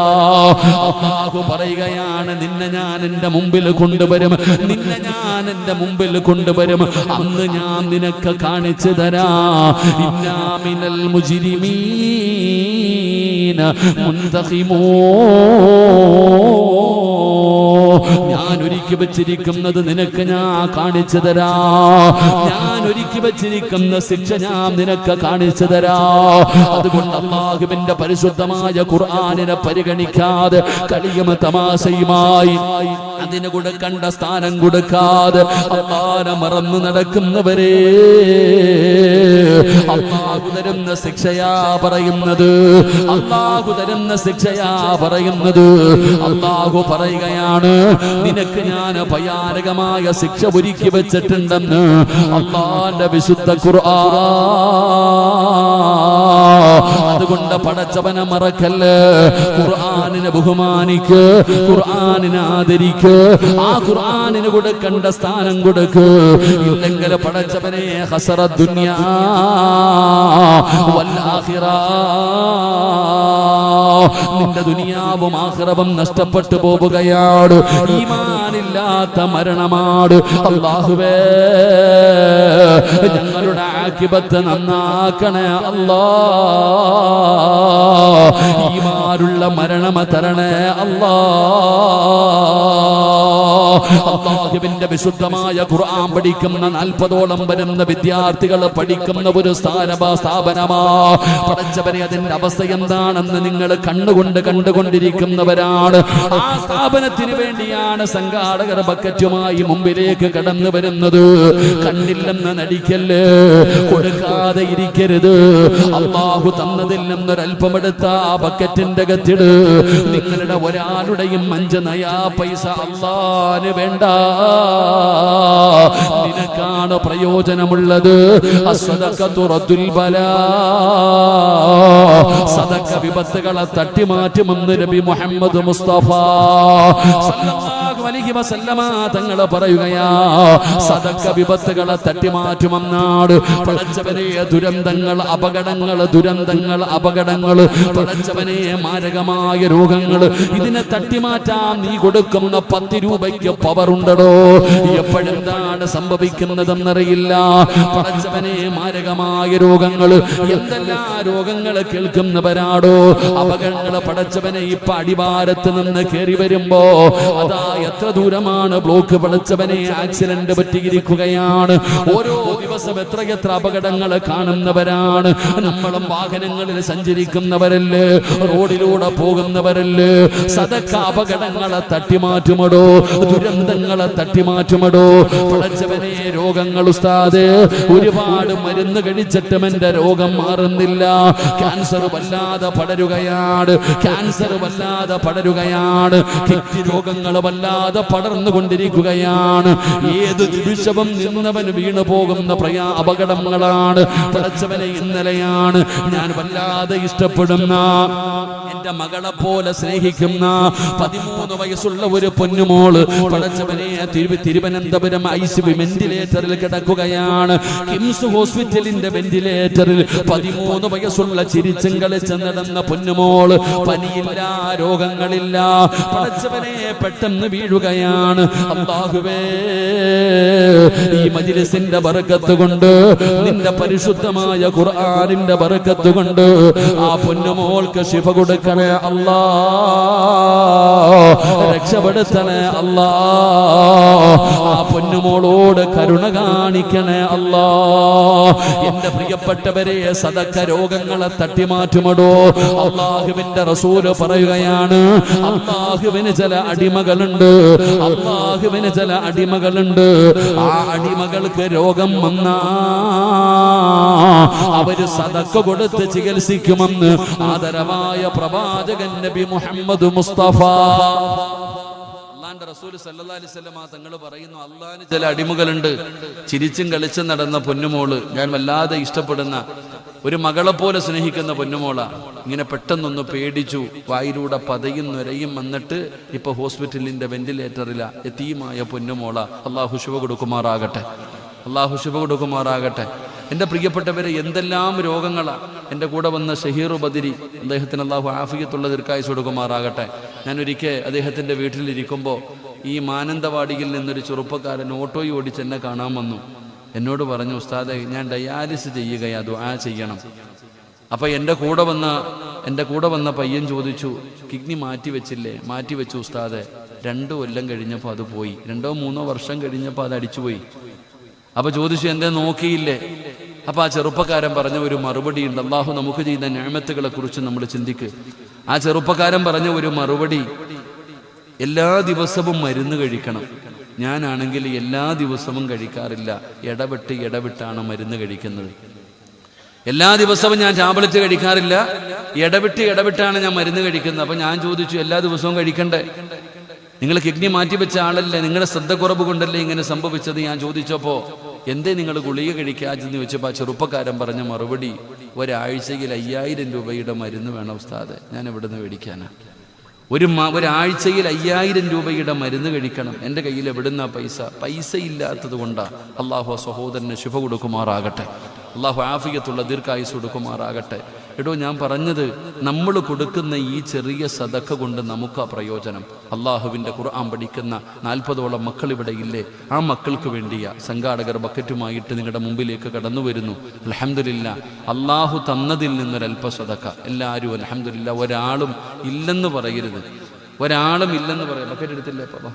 അല്ലാഹു പറയുകയാണ്, നിന്നെ ഞാൻ എന്റെ മുമ്പിൽ കൊണ്ടുവരും, നിന്നെ ഞാൻ എന്റെ മുമ്പിൽ കൊണ്ടുവരും. അന്ന് ഞാൻ നിനക്ക് കാണിച്ചു തരാ. ഇന്നാ മിനൽ മുജ്രിമീന മുൻതഖിമൂൻ. ഞാൻ ഒരുക്കി വെച്ചിരിക്കുന്നത് നിനക്ക് ഞാൻ കാണിച്ചു തരാ. ഞാൻ ഒരുക്കി വെച്ചിരിക്കുന്ന ശിക്ഷ ഞാൻ നിനക്ക് കാണിച്ചു തരാ. അതുകൊണ്ട് അല്ലാഹുവിന്റെ പരിശുദ്ധമായ ഖുർആനിനെ പരിഗണിക്കാതെ കളിയും തമാശയുമായി അതിന് കൊടുക്കേണ്ട സ്ഥാനം കൊടുക്കാതെ അല്ലാഹുവിനെ മറന്നു നടക്കുന്നവരെ അല്ലാഹു തരുന്ന ശിക്ഷയാ പറയുന്നത്. അല്ലാഹു തരുന്ന ശിക്ഷയാ പറയുന്നത്. അല്ലാഹു പറയുകയാണ്, നിനക്ക് ഞാൻ ഭയാനകമായ ശിക്ഷ ഒരുക്കി വെച്ചിട്ടുണ്ടെന്ന് അല്ലാഹുവിന്റെ വിശുദ്ധ ഖുർആൻ. അതുകൊണ്ട് പടച്ചവനെ മറക്കല്ലേ. ഖുർആനിനെ ബഹുമാനിക്ക്, ഖുർആനിനെ ആദരിക്ക്, ആ ഖുർആനിന് കൊടുക്കേണ്ട സ്ഥാനം കൊടുക്ക്. ഇല്ലെങ്കിൽ പടച്ചവനെ ഖസറ ദുനിയാ വൽ ആഖിറ, നിന്റെ ദുനിയാവും ആഖിറവും നഷ്ടപ്പെട്ടു പോവുകയാണ്. ഈമാനില്ലാത്ത മരണമാണ്. അല്ലാഹുവേ, ഞങ്ങളുടെ ആഖിബത്ത് നന്നാക്കണേ അല്ലാ. ഈമാനുള്ള മരണം തരണേ അല്ലാ. അല്ലാഹുവിന്റെ വിശുദ്ധമായ ഖുർആൻ പഠിക്കുന്ന 40ഓളം വരുന്ന വിദ്യാർത്ഥികൾ പഠിക്കുന്ന ഒരു സ്ഥാപനമാ. പഠിച്ചവരെ അതിന്റെ അവസ്ഥ എന്താണെന്ന് നിങ്ങൾ കണ്ണുകൊണ്ട് കണ്ടുകൊണ്ടിരിക്കുന്നവരാണ്. ആ സ്ഥാപനത്തിന് വേണ്ടിയാണ് സംഘാടകർ ബക്കറ്റുമായി മുമ്പിലേക്ക് കടന്നു വരുന്നത്. കണ്ടില്ലെന്ന് നടിക്കല്ലേ, കൊടുക്കാതെ ഇരിക്കരുത്. അല്ലാഹു തന്നതിൽ നിന്നൊരൽപ്പമെടുത്ത ആ ബക്കറ്റിന്റെ അകത്തിട്. നിങ്ങളുടെ ഒരാളുടെയും 5 നയാ പൈസ അല്ലാഹുവിന് വേണ്ട. നിനക്കാണ് പ്രയോജനമുള്ളത്. അസ്സദഖതു റദ്ദുൽ ബലാ, സദഖ വിപത്തുകളെ തട്ടിമാറ്റുമെന്ന് നബി മുഹമ്മദ് മുസ്തഫ സല്ലല്ലാഹു അലൈഹി വസല്ലമ തങ്ങൾ പറയുകയാ. സദഖ വിപത്തുകളെ തട്ടിമാറ്റുമെന്നാണ്. പടച്ചവനെ, ദുരന്തങ്ങൾ, അപകടങ്ങൾ, ദുരന്തങ്ങൾ, അപകടങ്ങൾ, പടച്ചവനെ, മാരകമായ രോഗങ്ങൾ, ഇതിനെ തട്ടിമാറ്റാൻ നീ കൊടുക്കുന്ന 10 രൂപയ്ക്ക് പവറുണ്ടോ? എപ്പോഴെന്താണ് സംഭവിക്കുന്നതെന്നറിയില്ല. പടച്ചവനെ, മാരകമായ രോഗങ്ങൾ, എന്തെല്ലാം രോഗങ്ങൾ കേൾക്കുന്നവരാടോ. അപകടങ്ങൾ പടച്ചവനെ ഇപ്പൊ അടിവാരത്ത് നിന്ന് കയറി വരുമ്പോ അതാ എത്ര ദൂരമാണ് ബ്ലോക്ക്. പടച്ചവനെ, ആക്സിഡന്റ് പറ്റിയിരിക്കുകയാണ്. ഓരോ ദിവസം എത്രയെത്ര അപകടങ്ങൾ കാണുന്നവരാണ്. നമ്മളും വാഹനങ്ങളിൽ സഞ്ചരിക്കുന്നവരല്ലേ, റോഡിലൂടെ പോകുന്നവരല്ലേ. സദഖ അപകടങ്ങളെ തട്ടിമാറ്റുമടോ, ദുരന്തങ്ങളെ തട്ടിമാറ്റുമടോ. പടച്ചവനെ, രോഗങ്ങൾ ഉസ്താദേ, ഒരുപാട് മരുന്ന് കഴിച്ചിട്ടും എന്റെ രോഗം മാറുന്നില്ല. ക്യാൻസർ വല്ലാതെ പടരുകയാണ്, ക്യാൻസർ വല്ലാതെ പടരുകയാണ്, കിഡ്നി രോഗങ്ങൾ വല്ലാതെ പടർന്നുകൊണ്ടിരിക്കുകയാണ്. ഏത് നിമിഷവും നിന്നവൻ വീണു പോകുന്ന അപകടങ്ങളാണ്. പടച്ചവനെ, ഇന്നലെയാണ് ഞാൻ വല്ലാതെ ഇഷ്ടപ്പെടുന്ന, എന്റെ മകളെ പോലെ സ്നേഹിക്കുന്ന 13 വയസ്സുള്ള ഒരു പൊന്നുമോള് പടച്ചവനെ തിരുവനന്തപുരം ICU വെന്റിലേറ്ററിൽ കിടക്കുകയാണ്. കിംസ് ഹോസ്പിറ്റലിന്റെ വെന്റിലേറ്ററിൽ 13 വയസ്സുള്ള ചിരിച്ചും കളിച്ച് നടന്ന പൊന്നുമോള്. പനിയില്ല, രോഗങ്ങളില്ല. പടച്ചവനെ, പെട്ടെന്ന് വീഴുകയാണ്. അല്ലാഹുവേ, ഈ മജ്‌ലിസിന്റെ ബറക്കത്ത് കൊണ്ട്, നിന്റെ പരിശുദ്ധമായ ഖുർആനിന്റെ ബറക്കത്ത് കൊണ്ട് ആ പൊന്നുമോൾക്ക് ശിഫ കൊടുക്കണേ അല്ലാ, രക്ഷപ്പെടുത്തണേ അല്ലാ. ആ പൊന്നുമോളോട് കരുണ കാണിക്കണേ അല്ലാ. എന്റെ പ്രിയപ്പെട്ടവരെ, സദഖ രോഗങ്ങളെ തട്ടിമാറ്റുമടോ. അല്ലാഹുവിന്റെ റസൂല് പറയുകയാണ്, അല്ലാഹുവിന് ചില അടിമകളുണ്ട്, അല്ലാഹുവിന് ചില അടിമകളുണ്ട്. ആ അടിമകൾക്ക് രോഗം വന്ന വന്നാ അവര് സദഖ കൊടുത്ത് ചികിത്സിക്കുമെന്ന് ആദരവായ പ്രവാചകൻ നബി മുഹമ്മദ് മുസ്തഫ റസൂൽ സല്ലല്ലാഹു അലൈഹി വസല്ലം തങ്ങൾ പറയുന്നു, അള്ളാഹുവിന് ചില അടിമകളുണ്ട്, ചിരിച്ചും കളിച്ചും നടന്ന പൊന്നുമോള്, ഞാൻ വല്ലാതെ ഇഷ്ടപ്പെടുന്ന ഒരു മകളെ പോലെ സ്നേഹിക്കുന്ന പൊന്നുമോള, ഇങ്ങനെ പെട്ടെന്നൊന്ന് പേടിച്ചു, വായിലൂടെ പതയും നുരയും വന്നിട്ട് ഇപ്പൊ ഹോസ്പിറ്റലിന്റെ വെന്റിലേറ്ററില യതീമായ പൊന്നുമോള. അള്ളാഹു ശുഭ കൊടുക്കുമാറാകട്ടെ, അള്ളാഹു ശുഭ കൊടുക്കുമാറാകട്ടെ. എൻ്റെ പ്രിയപ്പെട്ടവരെ, എന്തെല്ലാം രോഗങ്ങളാ. എൻ്റെ കൂടെ വന്ന ഷഹീറു ബദരി, അദ്ദേഹത്തിന് അള്ളാഹു ആഫിയത്തുള്ള ദീർഘായുസ്സ് കൊടുക്കുമാറാകട്ടെ. ഞാനൊരിക്കൽ അദ്ദേഹത്തിൻ്റെ വീട്ടിലിരിക്കുമ്പോൾ ഈ മാനന്തവാടിയിൽ നിന്നൊരു ചെറുപ്പക്കാരൻ ഓട്ടോയിൽ ഓടിച്ച് എന്നെ കാണാൻ വന്നു. എന്നോട് പറഞ്ഞു, ഉസ്താദേ ഞാൻ ഡയാലിസിസ് ചെയ്യുകയാ, ദുആ ചെയ്യണം. അപ്പം എൻ്റെ കൂടെ വന്ന പയ്യൻ ചോദിച്ചു, കിഡ്നി മാറ്റി വെച്ചില്ലേ? മാറ്റി വെച്ചു ഉസ്താദെ. 2 കൊല്ലം കഴിഞ്ഞപ്പോൾ അത് പോയി. 2-3 വർഷം കഴിഞ്ഞപ്പോൾ അത് അടിച്ചുപോയി. അപ്പൊ ചോദിച്ചു, എന്തേ നോക്കിയില്ലേ? അപ്പൊ ആ ചെറുപ്പക്കാരൻ പറഞ്ഞ ഒരു മറുപടി ഉണ്ട്. അള്ളാഹു നമുക്ക് ചെയ്ത നിഅമത്തുകളെ കുറിച്ച് നമ്മൾ ചിന്തിക്ക്. ആ ചെറുപ്പക്കാരൻ പറഞ്ഞ ഒരു മറുപടി, എല്ലാ ദിവസവും മരുന്ന് കഴിക്കണം. ഞാനാണെങ്കിൽ എല്ലാ ദിവസവും കഴിക്കാറില്ല, ഇടവിട്ടാണ് മരുന്ന് കഴിക്കുന്നത്. എല്ലാ ദിവസവും ഞാൻ ടാബ്ലറ്റ് കഴിക്കാറില്ല, ഇടവിട്ടാണ് ഞാൻ മരുന്ന് കഴിക്കുന്നത്. അപ്പൊ ഞാൻ ചോദിച്ചു, എല്ലാ ദിവസവും കഴിക്കണ്ടേ? നിങ്ങൾ കിഡ്നി മാറ്റിവെച്ച ആളല്ലേ, നിങ്ങളുടെ ശ്രദ്ധക്കുറവ് കൊണ്ടല്ലേ ഇങ്ങനെ സംഭവിച്ചത്? ഞാൻ ചോദിച്ചപ്പോൾ എന്തേ നിങ്ങൾ ഗുളിക കഴിക്കാതെന്ന് ചോദിച്ചപ്പോൾ ആ ചെറുപ്പക്കാരൻ പറഞ്ഞ മറുപടി, ഒരാഴ്ചയിൽ 5000 രൂപയുടെ മരുന്ന് വേണം ഉസ്താദ്, ഞാൻ എവിടെ നിന്ന് മേടിക്കാനാ? ഒരാഴ്ചയിൽ 5000 രൂപയുടെ മരുന്ന് കഴിക്കണം. എൻ്റെ കയ്യിൽ എവിടുന്ന പൈസ ഇല്ലാത്തത് കൊണ്ടാണ്. അള്ളാഹു സഹോദരന് ശുഭ കൊടുക്കുമാറാകട്ടെ, അള്ളാഹു ആഫിയത്തുള്ള ദീർഘായുസ്സ് കൊടുക്കുമാറാകട്ടെ. എടോ, ഞാൻ പറഞ്ഞത്, നമ്മൾ കൊടുക്കുന്ന ഈ ചെറിയ സദഖ കൊണ്ട് നമുക്കാ പ്രയോജനം. അള്ളാഹുവിൻ്റെ ഖുർആൻ പഠിക്കുന്ന 40ഓളം മക്കൾ ഇവിടെ ഇല്ലേ? ആ മക്കൾക്ക് വേണ്ടിയാ സംഘാടകർ ബക്കറ്റുമായിട്ട് നിങ്ങളുടെ മുമ്പിലേക്ക് കടന്നു വരുന്നു. അൽഹംദുലില്ലാ, അള്ളാഹു തന്നതിൽ നിന്നൊരൽപ്പ സദഖ. എല്ലാവരും അൽഹംദുലില്ലാ, ഒരാളും ഇല്ലെന്ന് പറയരുത്, ഒരാളും ഇല്ലെന്ന് പറയാം. ബക്കറ്റ് എടുത്തില്ലേ പാപ്പ?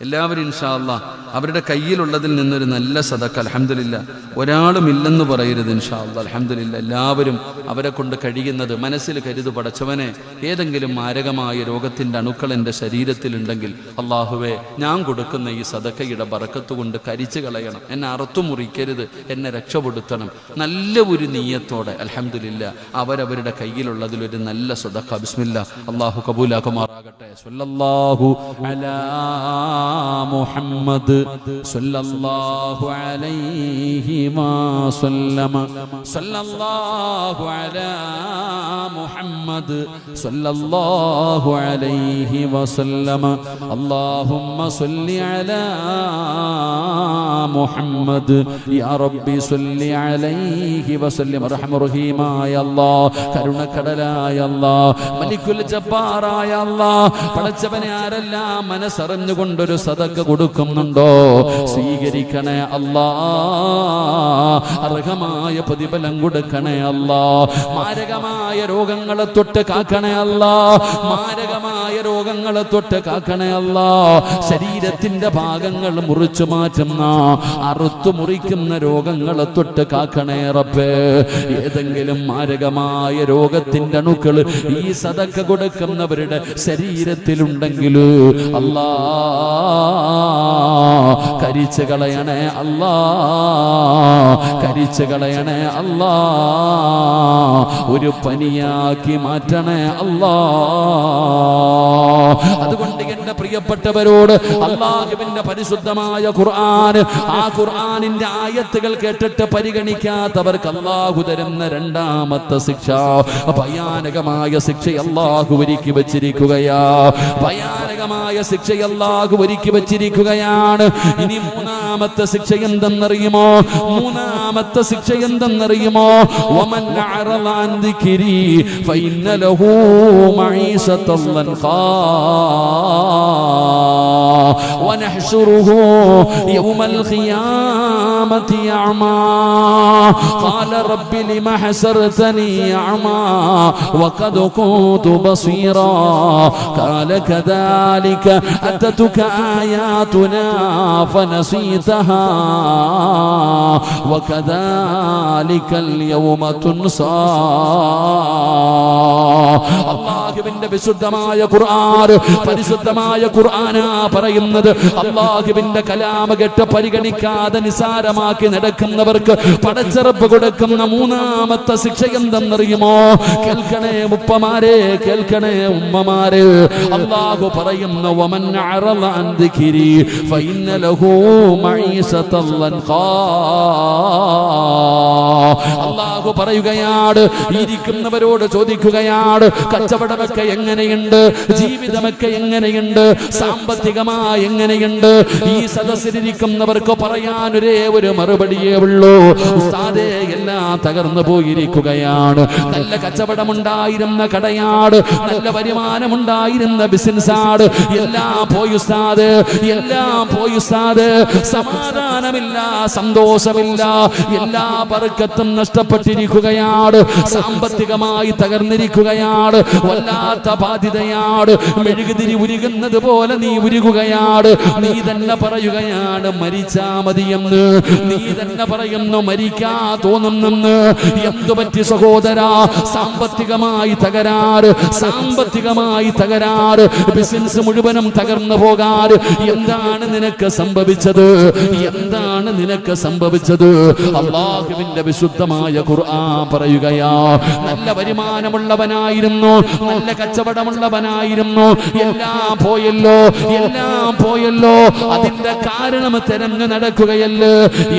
എല്ലാവരും ഇൻഷാ അല്ലാഹ് അവരുടെ കയ്യിലുള്ളതിൽ നിന്നൊരു നല്ല സദഖ. അൽഹംദുലില്ലാ, ഒരാളും ഇല്ലെന്ന് പറയരുത് ഇൻഷാ അല്ലാഹ്. അൽഹംദുലില്ലാ, എല്ലാവരും അവരെ കൊണ്ട് കഴിയുന്നത് മനസ്സിൽ കരുതു. പടച്ചവനെ, ഏതെങ്കിലും മാരകമായ രോഗത്തിൻ്റെ അണുക്കൾ എൻ്റെ ശരീരത്തിലുണ്ടെങ്കിൽ അള്ളാഹുവേ, ഞാൻ കൊടുക്കുന്ന ഈ സദഖയുടെ ബറക്കത്ത് കൊണ്ട് കരിച്ചു കളയണം, എന്നെ അറുത്തു മുറിക്കരുത്, എന്നെ രക്ഷപ്പെടുത്തണം. നല്ല ഒരു നീയത്തോടെ അൽഹംദുലില്ലാ അവരവരുടെ കയ്യിലുള്ളതിലൊരു നല്ല സദഖ ബിസ്മില്ലാ അള്ളാഹു കബൂലാക്കുമാറാകട്ടെ. സ്വല്ലല്ലാഹു അലാ മുഹമ്മദ് സല്ലല്ലാഹു അലൈഹി വസല്ലമ, സല്ലല്ലാഹു അലാ മുഹമ്മദ് സല്ലല്ലാഹു അലൈഹി വസല്ലമ. അല്ലാഹുമ്മ സല്ലി അലാ മുഹമ്മദ് യാ റബ്ബി സല്ലി അലൈഹി വസല്ലം. റഹ്മ റഹീമായ അല്ലാഹ്, കരുണക്കടലായ അല്ലാഹ്, മലിക്കുൽ ജബ്ബാറായ അല്ലാഹ്, പടച്ചവനെ ആരെല്ലാം മനസ്സറിഞ്ഞുകൊണ്ടൊരു സദഖ കൊടുക്കുന്നുണ്ടോ സ്വീകരിക്കണേ അല്ലാ, അർഹമായ പ്രതിഫലം കൊടുക്കണേ അല്ലാ. മാരകമായ രോഗങ്ങളെ തൊട്ട് കാക്കണേ അല്ലാ, മാരകമായ രോഗങ്ങളെ തൊട്ട് കാക്കണേ അല്ലാ. ശരീരത്തിന്റെ ഭാഗങ്ങൾ മുറിച്ചു മാറ്റുന്ന, അറുത്തു മുറിക്കുന്ന രോഗങ്ങളെ തൊട്ട് കാക്കണേ റബ്ബേ. ഏതെങ്കിലും മാരകമായ രോഗത്തിന്റെ അണുക്കൾ ഈ സദഖ കൊടുക്കുന്നവരുടെ ശരീരത്തിലുണ്ടെങ്കിൽ അല്ലാ കരിച്ചു കളയണേ അല്ലാ, കരിച്ചു കളയണേ അല്ലാ, ഒരു പനിയാക്കി മാറ്റണേ അല്ലാ. അതുകൊണ്ട് എന്റെ പ്രിയപ്പെട്ടവരോട്, അല്ലാഹുവിന്റെ പരിശുദ്ധമായ ഖുർആൻ, ആ ഖുർആനിന്റെ ആയത്തുകൾ കേട്ടിട്ട് പരിഗണിക്കാത്തവർക്ക് അല്ലാഹു തരുന്ന രണ്ടാമത്തെ ശിക്ഷ, ഭയാനകമായ ശിക്ഷ അല്ലാഹു ഒരുക്കി വെച്ചിരിക്കുകയാ. ഭയാനകമായ ശിക്ഷ അല്ലാഹു ഒരുക്കി വെച്ചിരിക്കുകയാണ്. ഇനി മൂന്നാമത്തെ ശിക്ഷ എന്തെന്നറിയുമോ? മൂന്നാമത്തെ ശിക്ഷ എന്തെന്നറിയുമോ? വമൻ അറള അൻ ദിക്രി ഫഇന്ന ലഹു മഈശതൻ ലൻഖാ വനഹ്ശുറുഹു യൗമൽ ഖിയാമത്തി അഅമാ ഖാല റബ്ബി ലിമ ഹസർതനി അഅമാ വഖദ് കുന്തു ബസീറാ ഖാല കദാലിക അതതുക ആയാതുനാ ഫനസീതഹാ വകദാലികൽ യൗമ തുൻസാ. അല്ലാഹുവിന്റെ വിശുദ്ധമായ ഖുർആൻ, പരിശുദ്ധമായ ഖുർആനാ പറയുന്നത്. അല്ലാഹുവിന്റെ കലാമ കേട്ട് പരിഗണിക്കാതെ നിസാരമാക്കി നടക്കുന്നവർക്ക് പടച്ചറപ്പ് കൊടുക്കുന്ന മൂന്നാമത്തെ ശിക്ഷ എന്തെന്നറിയുമോ? കേൾക്കണേ ഉപ്പമാരെ, കേൾക്കണേ ഉമ്മമാരെ, അല്ലാഹു പറയുന്ന വമൻ അറള അൻ ദിക്രി ഫഇന്ന ലഹു മഈസതൻ ലൻഖാ. അല്ലാഹു പറയുകയാണ്, ഇരിക്കുന്നവരോട് ചോദിക്കുകയാണ്, കച്ചവടമൊക്കെ എങ്ങനെയുണ്ട്, ജീവിതമൊക്കെ എങ്ങനെയുണ്ട്, സാമ്പത്തികമായി എങ്ങനെയുണ്ട്? ഈ സദസ്സിലിരിക്കുന്നവർക്ക് പറയാൻ ഒരേ ഒരു മറുപടിയേ ഉള്ളൂ, ഉസ്താദേ എല്ലാം തകർന്നു പോയിരിക്കുകയാണ്. നല്ല കച്ചവടമുണ്ടായിരുന്ന കടയാട്, നല്ല വരുമാനമുണ്ടായിരുന്ന ബിസിനസ്സാണ്, എല്ലാം പോയി ഉസ്താദ്, എല്ലാം പോയി ഉസ്താദ്. സമാധാനമില്ല, സന്തോഷമില്ല, എല്ലാ ബർക്കത്തും നഷ്ടപ്പെട്ടിരിക്കുകയാണ്, സാമ്പത്തികമായി തകർന്നിരിക്കുകയാണ്, വല്ലാത്ത ബാധ്യതയാണ്, മെഴുകുതിരി ഉരുകുന്നത് പോലെ നീ ഉരുകുകയാണ്. നീ തന്നെ പറയുകയാണ് മരിച്ചാ മതിയെന്ന്, നീ തന്നെ പറയുന്നു മരിക്കാ തോന്നുന്നെന്ന്. എന്തു പറ്റി സഹോദരാ? സാമ്പത്തികമായി തകരാറ്, സാമ്പത്തികമായി തകരാറ്, ബിസിനസ് മുഴുവനും തകർന്നു പോകാറ്. എന്താണ് നിനക്ക് സംഭവിച്ചത്? എന്താണ് നിനക്ക് സംഭവിച്ചത്? അല്ലാഹുവിന്റെ വിശുദ്ധമായ ഖുർആൻ പറയുകയാ, നല്ല വരുമാനമുള്ളവനായിരുന്നു, നല്ല കച്ചവടമുള്ളവനായിരുന്നു, എല്ലാം പോയല്ലോ, എല്ലാം പോയല്ലോ. അതിന്റെ കാരണം തെരഞ്ഞു നടക്കുകയല്ലേ.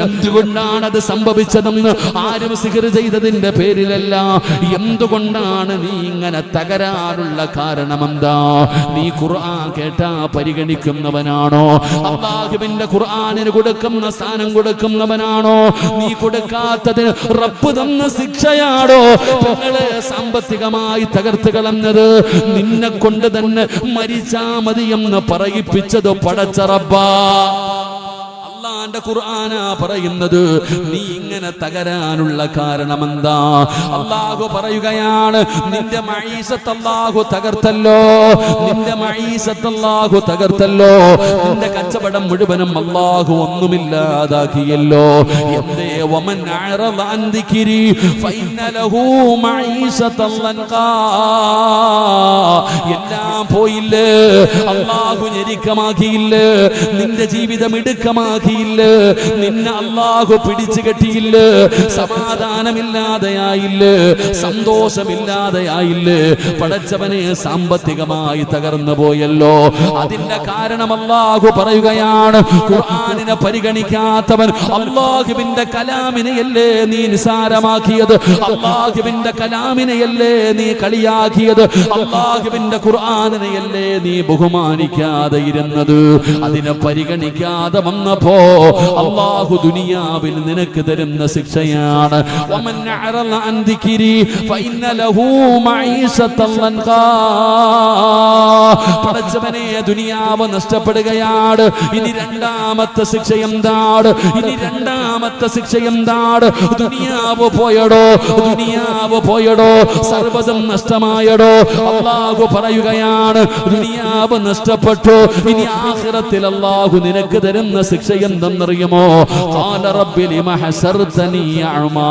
എന്തുകൊണ്ടാണ് അത് സംഭവിച്ചതെന്ന് ആരും സിഹർ ചെയ്തതിന്റെ പേരിലല്ല. എന്തുകൊണ്ടാണ് നീ ഇങ്ങനെ തകരാറുള്ള കാരണമെന്താ? നീ ഖുർആൻ കേട്ടാ പരിഗണിക്കുന്നവനാണോ? അല്ലാഹുവിന്റെ ഖുർആനിന് കൊടുക്കുന്ന സ്ഥാനം കൊടുക്കുന്നവനാണോ? നീ കൊടുക്കാത്തതിന് റബ്ബ് തന്ന ശിക്ഷയാണോ? പെങ്ങളെ സാമ്പത്തികമായി തകർത്ത് കളഞ്ഞത്, നിന്നെ കൊണ്ട് തന്നെ മരിച്ചാ മതിയെന്ന് പറയിപ്പിച്ചത് പടച്ച റബ്ബാ. അല്ലാഹുവിന്റെ ഖുർആനാ പറയുന്നത്. നീ ഇങ്ങനെ തകരാനുള്ള കാരണമെന്താ? അല്ലാഹു പറയുകയാണ്, നിന്റെ മഈസത്ത് അല്ലാഹു തകർത്തല്ലോ, നിന്റെ മഈസത്ത് അല്ലാഹു തകർത്തല്ലോ, നിന്റെ കച്ചവടം മുഴുവനും അല്ലാഹു ഒന്നുമില്ലാതാക്കിയല്ലോ. എന്തേ? വമൻ അറള അൻ ദിക്രി ഫഇന്ന ലഹു മഈസതൻ ലൻഖാ. എല്ലാം പോയില്ലേ, അല്ലാഹു ഞെരുക്കമാക്കിയില്ലേ, നിന്റെ ജീവിതം ഇടുക്കമാക്കിയില്ലേ, നിന്നെ അല്ലാഹു പിടിച്ചു കെട്ടിയില്ലേ, സമാധാനമില്ലാതെയായില്ലേ, സന്തോഷമില്ലാതെയായില്ലേ. പടച്ചവനെ സാമ്പത്തികമായി തകർന്നു പോയല്ലോ. അതിന്റെ കാരണം അല്ലാഹു പറയുകയാണ്, ഖുർആനിനെ പരിഗണിക്കാത്തവൻ അല്ലാഹുവിന്റെ കലാമിനെയല്ലേ നീ നിസാരമാക്കിയത്, അല്ലാഹുവിന്റെ കലാമിനെയല്ലേ നീ കളിയാക്കിയത്, അല്ലാഹുവിന്റെ ഖുർആനിനെയല്ലേ നീ ബഹുമാനിക്കാതെ ഇരുന്നത്. അതിനെ പരിഗണിക്കാതെ വന്നപ്പോ അല്ലാഹു ദുനിയാവിൽ നിനക്ക് തരുന്ന ശിക്ഷയാണ്. വമൻ അറള അൻ ദിക്രി ഫഇന്ന ലഹു മഈസതൻ ലൻഖാ. പടച്ചവനെ ദുനിയാവ് നഷ്ടപ്പെടുകയാണ്. ഇനി രണ്ടാമത്തെ ശിക്ഷ എന്താണ്? ഇനി രണ്ടാമത്തെ ശിക്ഷ എന്താണ്? ദുനിയാവ് പോയടോ, ദുനിയാവ് പോയടോ, സർവ്വതും നഷ്ടമായടോ. അല്ലാഹു പറയുകയാണ്, ദുനിയാവ് നഷ്ടപ്പെട്ടു, ഇനി ആഖിറത്തിൽ അല്ലാഹു നിനക്ക് തരുന്ന ശിക്ഷ എന്തെന്നറിയുമോ? ഖാല റബ്ബി ലിമ ഹസർതനി അഅ്മാ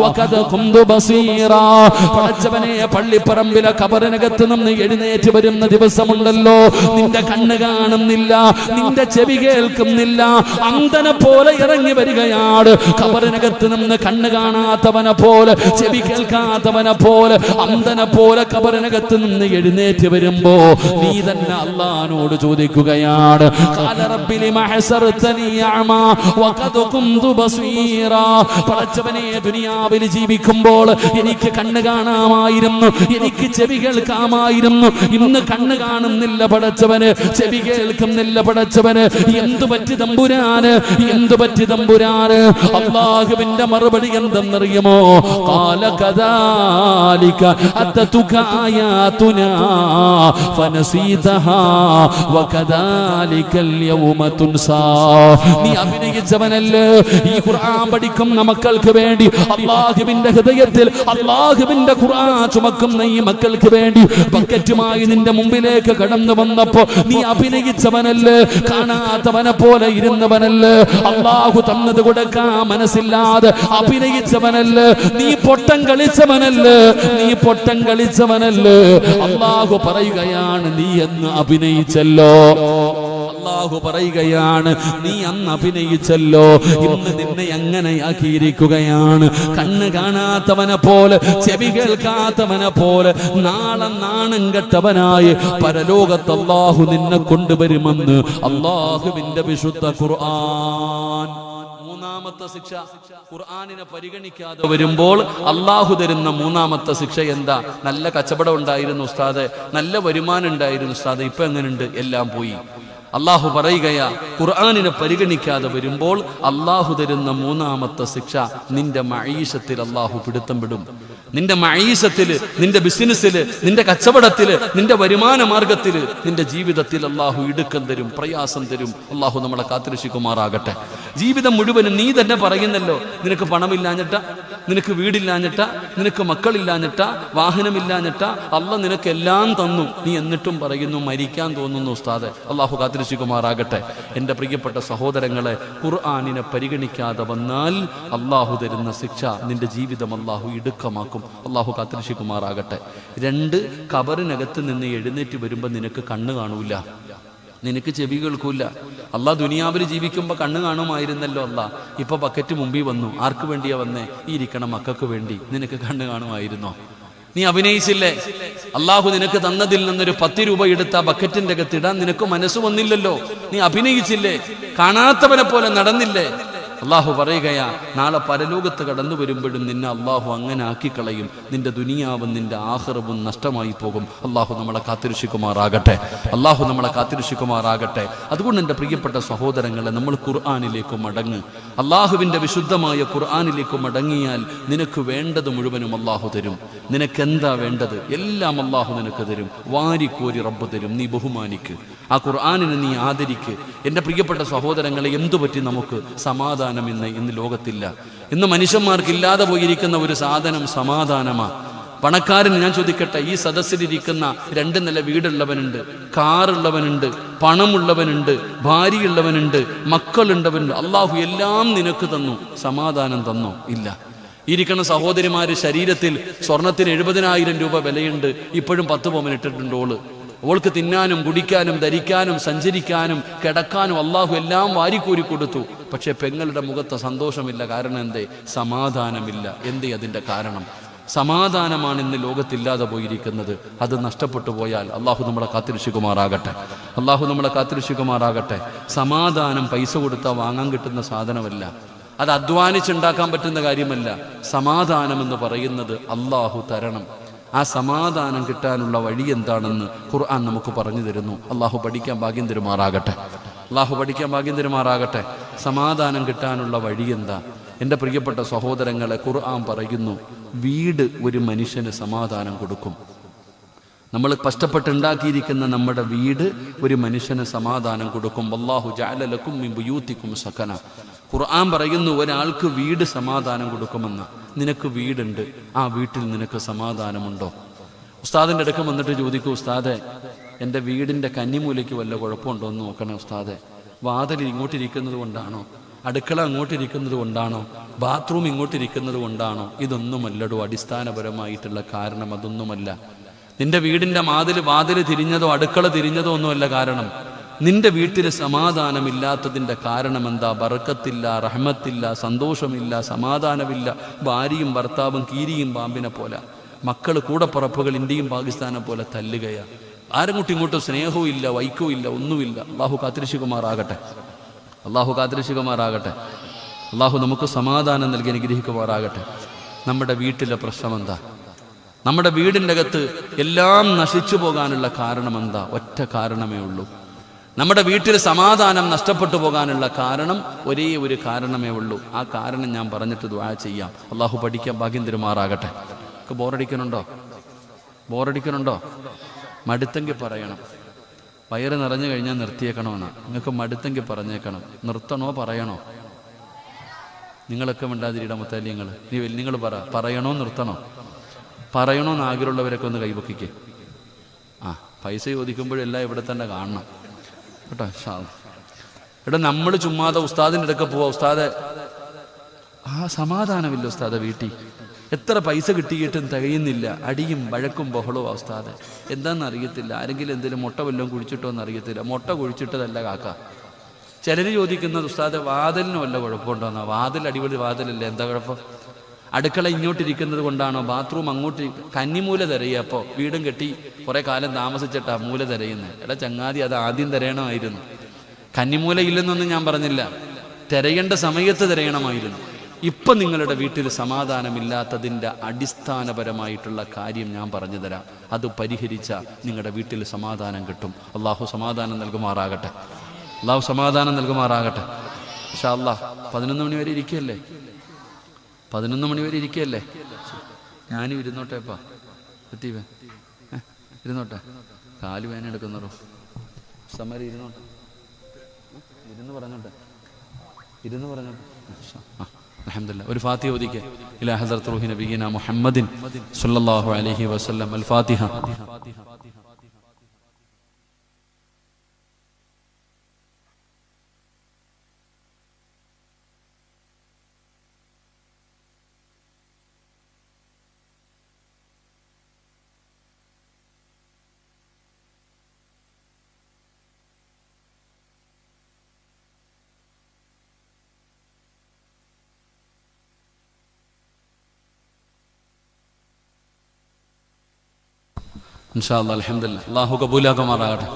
വഖദ് കുന്തു ബസീറാ. പടച്ചവനെ പള്ളിപ്പറമ്പിലെ ഖബറിനകത്ത് നിന്ന് എഴുന്നേറ്റ് വരുന്ന ദിവസമുണ്ടല്ലോ, നിന്റെ കണ്ണ് കാണുന്നില്ല, നിന്റെ ചെവി കേൾക്കുന്നില്ല, അന്ധനെ പോലെ ഇറങ്ങി വരികയാണ്. ഖബറിനകത്ത് നിന്ന് കണ്ണ് കാണാത്തവനെ പോലെ, ചെവി കേൾക്കാത്തവനെ പോലെ, അന്ധനെ പോലെ ഖബറിനകത്ത് നിന്ന് എഴുന്നേറ്റ് വരുമ്പോ നീ തന്നെ അല്ലാഹുവോട് ചോദിക്കുകയാണ്, ഖാല റബ്ബി ലിമ ഹസർതനി അഅ്മാ വഖദ് കുന്തു ബസീറാ. പടച്ചവനെ ദുനിയാവിൽ ജീവിക്കുമ്പോൾ എനിക്ക് കണ്ണ് കാണാമായിരുന്നു, എനിക്ക് ചെവി കേൾക്കാമായിരുന്നു, ഇന്ന് കണ്ണ് കാണുന്നില്ല പടച്ചവന്, ചെവി കേൾക്കുന്നില്ല പടച്ചവന്. എന്തു പറ്റി തമ്പുരാന്, എന്തു പറ്റി തമ്പുരാന്? അല്ലാഹുവിന്റെ മറുപടി എന്തെന്നറിയുമോ? ഖാല കദാലിക അത്തതുക ആയാതുനാ ഫനസീതഹാ വകദാലികൽ യൗമ തുൻസാ. നീ അഭിനയിച്ചവനല്ലേ. ഈ ഖുർആൻ പഠിക്കുന്ന മക്കൾക്ക് വേണ്ടി അല്ലാഹുവിന്റെ ഹൃദയത്തിൽ അല്ലാഹുവിന്റെ ഖുർആൻ ചുമക്കുന്ന ഈ മക്കൾക്ക് വേണ്ടി ബക്കറ്റുമായി നിന്റെ മുമ്പിലേക്ക് കടന്നു വന്നപ്പോ നീ അഭിനയിച്ചവനല്ലേ, കാണാത്തവനെ പോലെ ഇരുന്നവനല്ലേ, അല്ലാഹു തന്നത് കൊടുക്കാൻ മനസ്സില്ലാതെ അഭിനയിച്ചവനല്ലേ, നീ പൊട്ടം കളിച്ചവനല്ലേ, നീ പൊട്ടം കളിച്ചവനല്ലേ. അല്ലാഹു പറയുകയാണ് നീ എന്ന് അഭിനയിച്ചല്ലോ. അല്ലാഹു പറയുകയാണ് നീ അന്ന് അഭിനയിച്ചല്ലോ, ഇന്ന് നിന്നെ അങ്ങനെയാക്കിയിരിക്കുകയാണ്. കണ്ണ് കാണാത്തവനെ പോലെ, ചെവി കേൾക്കാത്തവനെ പോലെ, നാളെ നാണം കെട്ടവനായി പരലോകത്ത് അല്ലാഹു നിന്നെ കൊണ്ടുവരുമെന്ന് അല്ലാഹുവിന്റെ വിശുദ്ധ ഖുർആൻ. മൂന്നാമത്തെ ശിക്ഷ, ഖുർആനിനെ പരിഗണിക്കാതെ വരുമ്പോൾ അല്ലാഹു തരുന്ന മൂന്നാമത്തെ ശിക്ഷ എന്താ? നല്ല കച്ചവടം ഉണ്ടായിരുന്നു ഉസ്താദെ, നല്ല വരുമാനം ഉണ്ടായിരുന്നു ഉസ്താദെ, ഇപ്പൊ എങ്ങനെയുണ്ട്? എല്ലാം പോയി. അല്ലാഹു പറയുകയാ, ഖുർആനിനെ പരിഗണിക്കാതെ വരുമ്പോൾ അല്ലാഹു തരുന്ന മൂന്നാമത്തെ ശിക്ഷ, നിന്റെ മഈശത്തിൽ അല്ലാഹു പിടുത്തം വിടും. നിന്റെ മഈശത്തില്, നിന്റെ ബിസിനസ്സില്, നിന്റെ കച്ചവടത്തില്, നിന്റെ വരുമാന മാർഗത്തില്, നിന്റെ ജീവിതത്തിൽ അല്ലാഹു ഇടുക്കം തരും, പ്രയാസം തരും. അല്ലാഹു നമ്മളെ കാത്തുരക്ഷിക്കുമാറാകട്ടെ. ജീവിതം മുഴുവനും നീ തന്നെ പറയുന്നല്ലോ, നിനക്ക് പണമില്ലാഞ്ഞിട്ട, നിനക്ക് വീടില്ലാഞ്ഞിട്ട, നിനക്ക് മക്കളില്ലാഞ്ഞിട്ട, വാഹനമില്ലാഞ്ഞിട്ട, അല്ലാഹു നിനക്ക് എല്ലാം തന്നു. നീ എന്നിട്ടും പറയുന്നു മരിക്കാൻ തോന്നുന്നു ഉസ്താദെ. അല്ലാഹു കാത്തുരക്ഷിക്കുമാറാകട്ടെ. എൻ്റെ പ്രിയപ്പെട്ട സഹോദരങ്ങളെ, ഖുർആനിനെ പരിഗണിക്കാതെ വന്നാൽ അല്ലാഹു തരുന്ന ശിക്ഷ, നിന്റെ ജീവിതം അല്ലാഹു ഇടുക്കമാക്കും. അല്ലാഹു കാത്തുരക്ഷിക്കുമാറാകട്ടെ. 2, ഖബറിനകത്ത് നിന്ന് എഴുന്നേറ്റ് വരുമ്പോൾ നിനക്ക് കണ്ണ് കാണൂല, നിനക്ക് ചെവി കേൾക്കൂല. അല്ലാഹ് ദുനിയാവിൽ ജീവിക്കുമ്പോൾ കണ്ണ് കാണുമായിരുന്നല്ലോ അല്ലാഹ്. ഇപ്പൊ ബക്കറ്റ് മുമ്പിൽ വന്നു. ആർക്ക് വേണ്ടിയാ വന്നേ? ഈ ഇരിക്കണം മക്കൾക്ക് വേണ്ടി. നിനക്ക് കണ്ണ് കാണുമായിരുന്നോ? നീ അഭിനയിച്ചില്ലേ? അല്ലാഹു നിനക്ക് തന്നതിൽ നിന്നൊരു 10 രൂപ എടുത്ത ബക്കറ്റിന്റെ അകത്തിടാൻ നിനക്ക് മനസ്സ് വന്നില്ലല്ലോ. നീ അഭിനയിച്ചില്ലേ? കാണാത്തവനെ പോലെ നടന്നില്ലേ? അല്ലാഹു പറയുകയാ, നാളെ പരലോകത്ത് കടന്നു വരുമ്പോഴും നിന്നെ അല്ലാഹു അങ്ങനെ ആക്കിക്കളയും. നിന്റെ ദുനിയാവും നിന്റെ ആഖിറവും നഷ്ടമായി പോകും. അല്ലാഹു നമ്മളെ കാത്തുരക്ഷിക്കുമാറാകട്ടെ. അല്ലാഹു നമ്മളെ കാത്തുരക്ഷിക്കുമാറാകട്ടെ. അതുകൊണ്ട് എൻ്റെ പ്രിയപ്പെട്ട സഹോദരങ്ങളെ, നമ്മൾ ഖുർആനിലേക്ക് മടങ്ങ്. അല്ലാഹുവിൻ്റെ വിശുദ്ധമായ ഖുർആനിലേക്ക് മടങ്ങിയാൽ നിനക്ക് വേണ്ടത് മുഴുവനും അല്ലാഹു തരും. നിനക്കെന്താ വേണ്ടത്? എല്ലാം അല്ലാഹു നിനക്ക് തരും. വാരിക്കോരി റബ്ബ് തരും. നീ ബഹുമാനിക്ക്, ആ ഖുർആനിനെ നീ ആദരിക്ക്. എൻ്റെ പ്രിയപ്പെട്ട സഹോദരങ്ങളെ, എന്തുപറ്റി നമുക്ക് സമാധാനം ഇന്ന് ലോകത്തില്ല. ഇന്ന് മനുഷ്യന്മാർക്കില്ലാതെ പോയിരിക്കുന്ന ഒരു സാധനം സമാധാനമാണ്. പണക്കാരൻ, ഞാൻ ചോദിക്കട്ടെ, ഈ സദസ്സിലിരിക്കുന്ന 2 നില വീടുള്ളവനുണ്ട്, കാറുള്ളവനുണ്ട്, പണമുള്ളവനുണ്ട്, ഭാര്യയുള്ളവനുണ്ട്, മക്കളുണ്ടവനുണ്ട്. അല്ലാഹു എല്ലാം നിനക്ക് തന്നു. സമാധാനം തന്നോ? ഇല്ല. ഇരിക്കുന്ന സഹോദരിമാര് ശരീരത്തിൽ സ്വർണത്തിന് 70,000 രൂപ വിലയുണ്ട്, ഇപ്പോഴും 10 പവൻ ഇട്ടിട്ടുണ്ടോള്. ഓൾക്ക് തിന്നാനും കുടിക്കാനും ധരിക്കാനും സഞ്ചരിക്കാനും കിടക്കാനും അല്ലാഹു എല്ലാം വാരിക്കൂരി കൊടുത്തു. പക്ഷെ പെങ്ങളുടെ മുഖത്ത് സന്തോഷമില്ല. കാരണം എന്തേ? സമാധാനമില്ല. എന്തേ അതിൻ്റെ കാരണം? സമാധാനമാണ് ഇന്ന് ലോകത്തില്ലാതെ പോയിരിക്കുന്നത്. അത് നഷ്ടപ്പെട്ടു പോയാൽ അല്ലാഹു നമ്മളെ കാത്തുരക്ഷിക്കുമാറാകട്ടെ. അല്ലാഹു നമ്മളെ കാത്തുരക്ഷിക്കുമാറാകട്ടെ. സമാധാനം പൈസ കൊടുത്താൽ വാങ്ങാൻ കിട്ടുന്ന സാധനമല്ല, അത് അധ്വാനിച്ചുണ്ടാക്കാൻ പറ്റുന്ന കാര്യമല്ല. സമാധാനം എന്ന് പറയുന്നത് അല്ലാഹു തരണം. ആ സമാധാനം കിട്ടാനുള്ള വഴി എന്താണെന്ന് ഖുർആൻ നമുക്ക് പറഞ്ഞു തരുന്നു. അല്ലാഹു പഠിക്കാൻ ഭാഗ്യം തരുമാറാകട്ടെ. അല്ലാഹു പഠിക്കാൻ ഭാഗ്യം തരുമാറാകട്ടെ. സമാധാനം കിട്ടാനുള്ള വഴി എന്താ? എൻ്റെ പ്രിയപ്പെട്ട സഹോദരങ്ങളെ, ഖുർആൻ പറയുന്നു, വീട് ഒരു മനുഷ്യന് സമാധാനം കൊടുക്കും. നമ്മൾ കഷ്ടപ്പെട്ടുണ്ടാക്കിയിരിക്കുന്ന നമ്മുടെ വീട് ഒരു മനുഷ്യന് സമാധാനം കൊടുക്കും. വല്ലാഹു ജഅല ലക്കും മിൻ ബുയൂതികും സകന. ഖുർആൻ പറയുന്നു, ഒരാൾക്ക് വീട് സമാധാനം കൊടുക്കുമെന്ന്. നിനക്ക് വീടുണ്ട്, ആ വീട്ടിൽ നിനക്ക് സമാധാനമുണ്ടോ? ഉസ്താദിൻ്റെ അടുക്ക വന്നിട്ട് ചോദിക്കൂ, ഉസ്താദെ എൻ്റെ വീടിൻ്റെ കന്നിമൂലയ്ക്ക് വല്ല കുഴപ്പമുണ്ടോ എന്ന് നോക്കണേ ഉസ്താദെ. വാതിൽ ഇങ്ങോട്ടിരിക്കുന്നത് കൊണ്ടാണോ? അടുക്കള അങ്ങോട്ടിരിക്കുന്നത് കൊണ്ടാണോ? ബാത്റൂം ഇങ്ങോട്ടിരിക്കുന്നത് കൊണ്ടാണോ? ഇതൊന്നുമല്ലടോ അടിസ്ഥാനപരമായിട്ടുള്ള കാരണം. അതൊന്നുമല്ല. നിന്റെ വീടിൻ്റെ വാതിൽ തിരിഞ്ഞതോ അടുക്കള തിരിഞ്ഞതോ ഒന്നുമല്ല കാരണം. നിന്റെ വീട്ടിൽ സമാധാനമില്ലാത്തതിൻ്റെ കാരണം എന്താ? ബർക്കത്തില്ല, റഹ്മത്തില്ല, സന്തോഷമില്ല, സമാധാനമില്ല. ഭാര്യയും ഭർത്താവും കീരിയും പാമ്പിനെ പോലെ, മക്കൾ കൂടപ്പറപ്പുകൾ ഇന്ത്യയും പാകിസ്ഥാനെ പോലെ തല്ലുകയാണ്. ആരും ഇങ്ങോട്ടും സ്നേഹവും ഇല്ല, വൈക്കവും ഇല്ല, ഒന്നുമില്ല. അല്ലാഹു കാത്തുരക്ഷിക്കുമാറാകട്ടെ. അല്ലാഹു കാത്തുരക്ഷിക്കുമാറാകട്ടെ. അല്ലാഹു നമുക്ക് സമാധാനം നൽകി അനുഗ്രഹിക്കുമാറാകട്ടെ. നമ്മുടെ വീട്ടിലെ പ്രശ്നം എന്താ? നമ്മുടെ വീടിൻ്റെ അകത്ത് എല്ലാം നശിച്ചു പോകാനുള്ള കാരണം എന്താ? ഒറ്റ കാരണമേ ഉള്ളൂ. നമ്മുടെ വീട്ടിൽ സമാധാനം നഷ്ടപ്പെട്ടു പോകാനുള്ള കാരണം ഒരേ ഒരു കാരണമേ ഉള്ളൂ. ആ കാരണം ഞാൻ പറഞ്ഞിട്ട് ദുആ ചെയ്യാം. അല്ലാഹു പഠിക്കാൻ ഭാഗ്യം തരുമാറാകട്ടെ. ബോറടിക്കണുണ്ടോ? മടുത്തെങ്കിൽ പറയണം. വയറ് നിറഞ്ഞു കഴിഞ്ഞാൽ നിർത്തിയേക്കണമെന്നാ. നിങ്ങൾക്ക് മടുത്തെങ്കിൽ പറഞ്ഞേക്കണം. നിർത്തണോ പറയണോ? നിങ്ങളൊക്കെ മിണ്ടാതിരിയുടെ മുത്തല്യങ്ങൾ. നിങ്ങൾ പറയണോ നിർത്തണോ? പറയണോന്ന് ആഗ്രഹമുള്ളവരൊക്കെ ഒന്ന് കൈപൊക്കിക്കേ. പൈസ ചോദിക്കുമ്പോഴെല്ലാം ഇവിടെ തന്നെ കാണണം കേട്ടോ. ഇവിടെ നമ്മൾ ചുമ്മാതെ ഉസ്താദിൻ്റെ അടുക്ക പോവാ. ഉസ്താദെ സമാധാനമില്ല ഉസ്താദെ. വീട്ടിൽ എത്ര പൈസ കിട്ടിയിട്ടും തികയുന്നില്ല. അടിയും വഴക്കും ബഹളവും ഉസ്താദെ. എന്താണെന്ന് അറിയത്തില്ല. ആരെങ്കിലും എന്തെങ്കിലും മുട്ട വല്ലതും കുഴിച്ചിട്ടോ എന്ന് അറിയത്തില്ല. മുട്ട കുഴിച്ചിട്ടതല്ല കാക്ക. ചിലർ ചോദിക്കുന്നത് ഉസ്താദെ വാതിലിനും വല്ല കുഴപ്പമുണ്ടോന്നാ. വാതിൽ അടിപൊളി വാതിലല്ലേ, എന്താ കുഴപ്പം? അടുക്കള ഇങ്ങോട്ടിരിക്കുന്നത് കൊണ്ടാണോ? ബാത്റൂം അങ്ങോട്ട് കന്നിമൂല തിരയുക. അപ്പോൾ വീടും കെട്ടി കുറേ കാലം താമസിച്ചിട്ടാ മൂല തിരയുന്നത്. എടാ ചങ്ങാതി, അത് ആദ്യം തിരയണമായിരുന്നു. കന്നിമൂല ഇല്ലെന്നൊന്നും ഞാൻ പറഞ്ഞില്ല. തിരയേണ്ട സമയത്ത് തിരയണമായിരുന്നു. ഇപ്പം നിങ്ങളുടെ വീട്ടിൽ സമാധാനമില്ലാത്തതിൻ്റെ അടിസ്ഥാനപരമായിട്ടുള്ള കാര്യം ഞാൻ പറഞ്ഞു തരാം. അത് പരിഹരിച്ചാൽ നിങ്ങളുടെ വീട്ടിൽ സമാധാനം കിട്ടും. അള്ളാഹു സമാധാനം നൽകുമാറാകട്ടെ. അള്ളാഹു സമാധാനം നൽകുമാറാകട്ടെ. ഇൻഷാ അല്ലാഹ് 11 മണി വരെ ഇരിക്കുകയല്ലേ? 11 മണി വരെ ഇരിക്കുകയല്ലേ? ഞാനും ഇരുന്നോട്ടെപ്പാ. എത്തിവേ ഇരുന്നോട്ടെ. കാല് വേന എടുക്കുന്നോ? സമരം ഇരുന്നോട്ടെ. ഇരുന്ന് പറഞ്ഞോട്ടെ. അൽഹംദുലില്ലാഹ്. ഒരു ഫാത്തിഹ ഓതിക്കേ. ഇലാ ഹദറത്ത് റൂഹി നബിയിന മുഹമ്മദിൻ സ്വല്ലല്ലാഹു അലൈഹി വസല്ലം. അൽ ഫാത്തിഹ. ഇൻഷാ അല്ലാഹ്. അൽഹംദുലില്ലാഹ്. അല്ലാഹു കബൂലാക്കുമാറാകട്ടെ.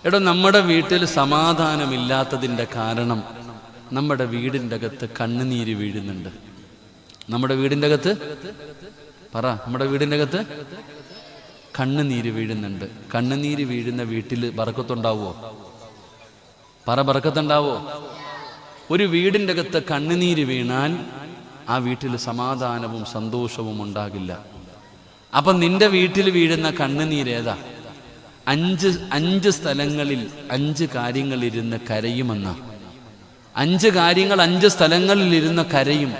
എടോ, നമ്മുടെ വീട്ടിൽ സമാധാനമില്ലാത്തതിൻ്റെ കാരണം നമ്മുടെ വീടിൻ്റെ അകത്ത് കണ്ണുനീര് വീഴുന്നുണ്ട്. നമ്മുടെ വീടിൻ്റെ അകത്ത് നമ്മുടെ വീടിൻ്റെ അകത്ത് കണ്ണുനീര് വീഴുന്നുണ്ട്. കണ്ണുനീര് വീഴുന്ന വീട്ടിൽ ബറക്കത്തുണ്ടാവോ? ബറക്കത്തുണ്ടാവോ? ഒരു വീടിൻ്റെ അകത്ത് കണ്ണുനീര് വീണാൽ ആ വീട്ടിൽ സമാധാനവും സന്തോഷവും ഉണ്ടാകില്ല. അപ്പം നിന്റെ വീട്ടിൽ വീഴുന്ന കണ്ണുനീരേതാ? 5 സ്ഥലങ്ങളിൽ 5 കാര്യങ്ങളിരുന്ന് കരയുമെന്ന. 5 കാര്യങ്ങൾ 5 സ്ഥലങ്ങളിൽ ഇരുന്ന് കരയും.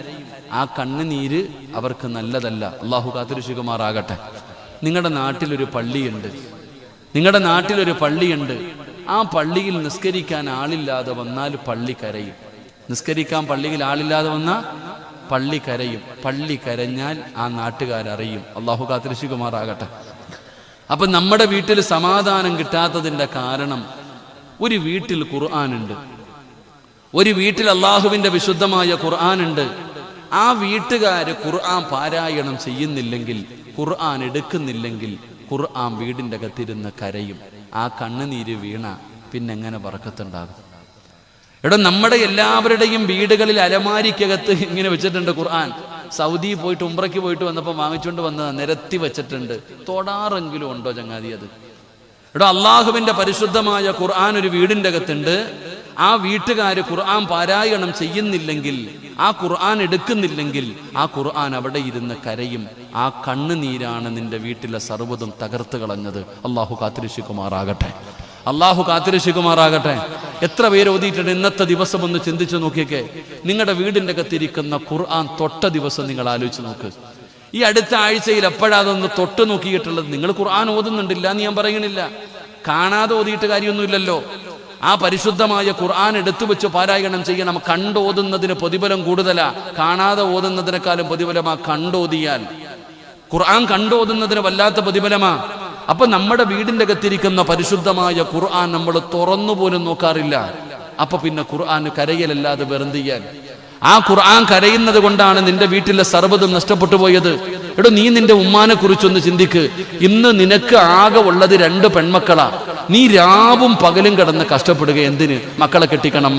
ആ കണ്ണുനീര് അവർക്ക് നല്ലതല്ല. അള്ളാഹു കാത്തുരക്ഷിക്കുമാറാകട്ടെ. നിങ്ങളുടെ നാട്ടിലൊരു പള്ളിയുണ്ട്. ആ പള്ളിയിൽ നിസ്കരിക്കാൻ ആളില്ലാതെ വന്നാൽ പള്ളി കരയും. നിസ്കരിക്കാൻ പള്ളിയിൽ ആളില്ലാതെ വന്നാൽ പള്ളി കരയും. പള്ളി കരഞ്ഞാൽ ആ നാട്ടുകാരറിയും. അള്ളാഹു കാത്തുരക്ഷിക്കുമാറാകട്ടെ. അപ്പം നമ്മുടെ വീട്ടിൽ സമാധാനം കിട്ടാത്തതിൻ്റെ കാരണം, ഒരു വീട്ടിൽ ഖുർആനുണ്ട്, ഒരു വീട്ടിൽ അള്ളാഹുവിൻ്റെ വിശുദ്ധമായ ഖുർആനുണ്ട്. ആ വീട്ടുകാര് ഖുർആൻ പാരായണം ചെയ്യുന്നില്ലെങ്കിൽ, ഖുർആൻ എടുക്കുന്നില്ലെങ്കിൽ, ഖുർആൻ വീടിൻ്റെ അകത്തിരുന്ന് കരയും. ആ കണ്ണുനീര് വീണ പിന്നെങ്ങനെ ബറക്കത്തുണ്ടാകും? എടാ, നമ്മുടെ എല്ലാവരുടെയും വീടുകളിൽ അലമാരിക്കകത്ത് ഇങ്ങനെ വെച്ചിട്ടുണ്ട് ഖുർആൻ. സൗദി പോയിട്ട് ഉംറയ്ക്ക് പോയിട്ട് വന്നപ്പോൾ വാങ്ങിച്ചുകൊണ്ട് വന്നത് നിരത്തി വെച്ചിട്ടുണ്ട്. തൊടാറെങ്കിലും ഉണ്ടോ ചങ്ങാതി അത്? എടാ, അള്ളാഹുവിന്റെ പരിശുദ്ധമായ ഖുർആൻ ഒരു വീടിൻ്റെ അകത്തുണ്ട്. ആ വീട്ടുകാര് ഖുർആൻ പാരായണം ചെയ്യുന്നില്ലെങ്കിൽ, ആ ഖുർആൻ എടുക്കുന്നില്ലെങ്കിൽ, ആ ഖുർആൻ അവിടെ ഇരുന്ന് കരയും. ആ കണ്ണുനീരാണ് നിന്റെ വീട്ടിലെ സർവ്വതും തകർത്ത് കളഞ്ഞത്. അള്ളാഹു കാത്തുരക്ഷിക്കുമാറാകട്ടെ. അള്ളാഹു കാത്തുരക്ഷിക്കുമാറാകട്ടെ. എത്ര പേര് ഓതിയിട്ടുണ്ട് ഇന്നത്തെ ദിവസം? ഒന്ന് ചിന്തിച്ചു നോക്കിയൊക്കെ. നിങ്ങളുടെ വീടിൻ്റെ അകത്തിരിക്കുന്ന ഖുർആൻ തൊട്ട ദിവസം നിങ്ങൾ ആലോചിച്ച് നോക്ക്. ഈ അടുത്ത ആഴ്ചയിൽ എപ്പോഴാതൊന്ന് തൊട്ട് നോക്കിയിട്ടുള്ളത്? നിങ്ങൾ ഖുർആൻ ഓതുന്നുണ്ടില്ല എന്ന് ഞാൻ പറയണില്ല. കാണാതെ ഓതിയിട്ട് കാര്യമൊന്നുമില്ലല്ലോ. ആ പരിശുദ്ധമായ ഖുർആൻ എടുത്തു വെച്ച് പാരായണം ചെയ്യണം. കണ്ടോതുന്നതിന് പ്രതിഫലം കൂടുതലാ, കാണാതെ ഓതുന്നതിനേക്കാളും പ്രതിഫലമാ കണ്ടോതിയാൽ. ഖുർആൻ കണ്ടോതുന്നതിന് വല്ലാത്ത പ്രതിഫലമാ. അപ്പൊ നമ്മുടെ വീടിൻ്റെ അകത്തിരിക്കുന്ന പരിശുദ്ധമായ ഖുർആൻ നമ്മൾ തുറന്നുപോലും നോക്കാറില്ല. അപ്പൊ പിന്നെ ഖുർആൻ കരയലല്ലാതെ വെറുതെ ചെയ്യാൻ. ആ ഖുർആൻ കരയുന്നത് കൊണ്ടാണ് നിന്റെ വീട്ടിലെ സർവ്വതും നഷ്ടപ്പെട്ടു പോയത്. എടോ, നീ നിന്റെ ഉമ്മാനെ കുറിച്ചൊന്ന് ചിന്തിക്ക്. ഇന്ന് നിനക്ക് ആകെ ഉള്ളത് 2 പെൺമക്കളാ. നീ രാവും പകലും കിടന്ന് കഷ്ടപ്പെടുക. എന്തിന്? മക്കളെ കെട്ടിക്കണം,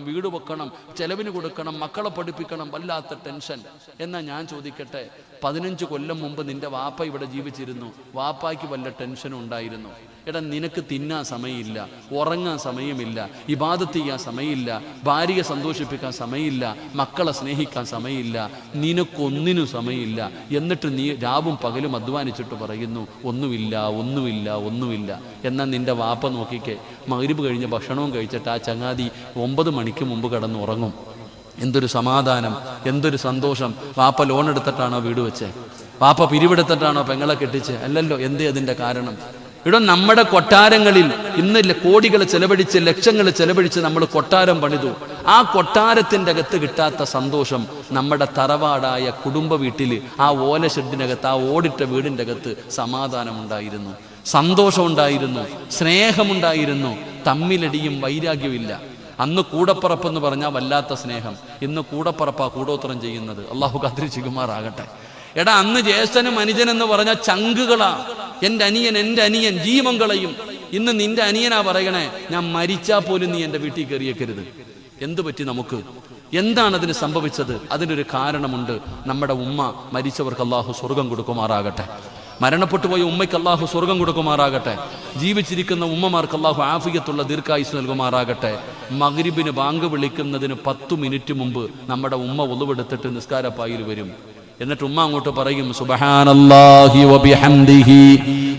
വീട് വെക്കണം, ചെലവിന് കൊടുക്കണം, മക്കളെ പഠിപ്പിക്കണം. വല്ലാത്ത ടെൻഷൻ. എന്നാ ഞാൻ ചോദിക്കട്ടെ, 15 കൊല്ലം മുമ്പ് നിന്റെ വാപ്പ ഇവിടെ ജീവിച്ചിരുന്നു. വാപ്പായ്ക്ക് വല്ല ടെൻഷനും ഉണ്ടായിരുന്നു? എടാ നിനക്ക് തിന്നാൻ സമയമില്ല, ഉറങ്ങാൻ സമയമില്ല, ഇബാദത്ത് ചെയ്യാൻ സമയമില്ല, ഭാര്യയെ സന്തോഷിപ്പിക്കാൻ സമയമില്ല, മക്കളെ സ്നേഹിക്കാൻ സമയമില്ല, നിനക്കൊന്നിനും സമയമില്ല. എന്നിട്ട് നീ രാവും പകലും അധ്വാനിച്ചിട്ട് പറയുന്നു ഒന്നുമില്ല ഒന്നുമില്ല ഒന്നുമില്ല. എന്നാൽ നിന്റെ വാപ്പ നോക്കിക്കേ, മഗ്‌രിബ് കഴിഞ്ഞ് ഭക്ഷണവും കഴിച്ചിട്ട് ആ ചങ്ങാതി 9 മണിക്ക് മുമ്പ് കിടന്ന് ഉറങ്ങും. എന്തൊരു സമാധാനം, എന്തൊരു സന്തോഷം. വാപ്പ ലോൺ എടുത്തിട്ടാണോ വീട് വെച്ചേ? വാപ്പ പിരിവെടുത്തിട്ടാണോ പെങ്ങളെ കെട്ടിച്ച്? അല്ലല്ലോ. എന്തേ അതിൻ്റെ കാരണം? ഇവിടെ നമ്മുടെ കൊട്ടാരങ്ങളിൽ ഇന്ന് കോടികൾ ചെലവഴിച്ച് ലക്ഷങ്ങൾ ചെലവഴിച്ച് നമ്മൾ കൊട്ടാരം പണിതു. ആ കൊട്ടാരത്തിൻ്റെ അകത്ത് കിട്ടാത്ത സന്തോഷം നമ്മുടെ തറവാടായ കുടുംബ വീട്ടിൽ ആ ഓല ഷെഡിനകത്ത്, ആ ഓടിട്ട വീടിൻ്റെ അകത്ത് സമാധാനമുണ്ടായിരുന്നു, സന്തോഷമുണ്ടായിരുന്നു, സ്നേഹമുണ്ടായിരുന്നു, തമ്മിലടിയും വൈരാഗ്യമില്ല. അന്ന് കൂടപ്പറപ്പെന്ന് പറഞ്ഞാൽ വല്ലാത്ത സ്നേഹം. ഇന്ന് കൂടപ്പറപ്പാ കൂടോത്രം ചെയ്യുന്നത്. അള്ളാഹു കാത്തിരിച്ചുകുമാറാകട്ടെ. എടാ അന്ന് ജ്യേഷ്ഠനും അനുജനെന്ന് പറഞ്ഞാൽ ചങ്കുകളാ. എൻ്റെ അനിയൻ ജീവൻ കളയും. ഇന്ന് നിന്റെ അനിയനാ പറയണേ, ഞാൻ മരിച്ചാൽ പോലും നീ എൻ്റെ വീട്ടിൽ കയറിയേക്കരുത്. എന്തു പറ്റി നമുക്ക്? എന്താണ് അതിന് സംഭവിച്ചത്? അതിനൊരു കാരണമുണ്ട്. നമ്മുടെ ഉമ്മ മരിച്ചവർക്ക് അള്ളാഹു സ്വർഗം കൊടുക്കുമാറാകട്ടെ. മരണപ്പെട്ടു പോയ ഉമ്മയ്ക്ക് അള്ളാഹു സ്വർഗം കൊടുക്കുമാറാകട്ടെ. ജീവിച്ചിരിക്കുന്ന ഉമ്മമാർക്ക് അള്ളാഹു ആഫിയത്തുള്ള ദീർഘായുസ് നൽകുമാറാകട്ടെ. മഗ്‌രിബിന് ബാങ്ക് വിളിക്കുന്നതിന് 10 മിനിറ്റ് മുമ്പ് നമ്മുടെ ഉമ്മ ഒളുവെടുത്തിട്ട് നിസ്കാരപ്പായിൽ വരും. എന്നിട്ട് ഉമ്മ അങ്ങോട്ട് പറയും, സുബ്ഹാനല്ലാഹി വബിഹംദിഹി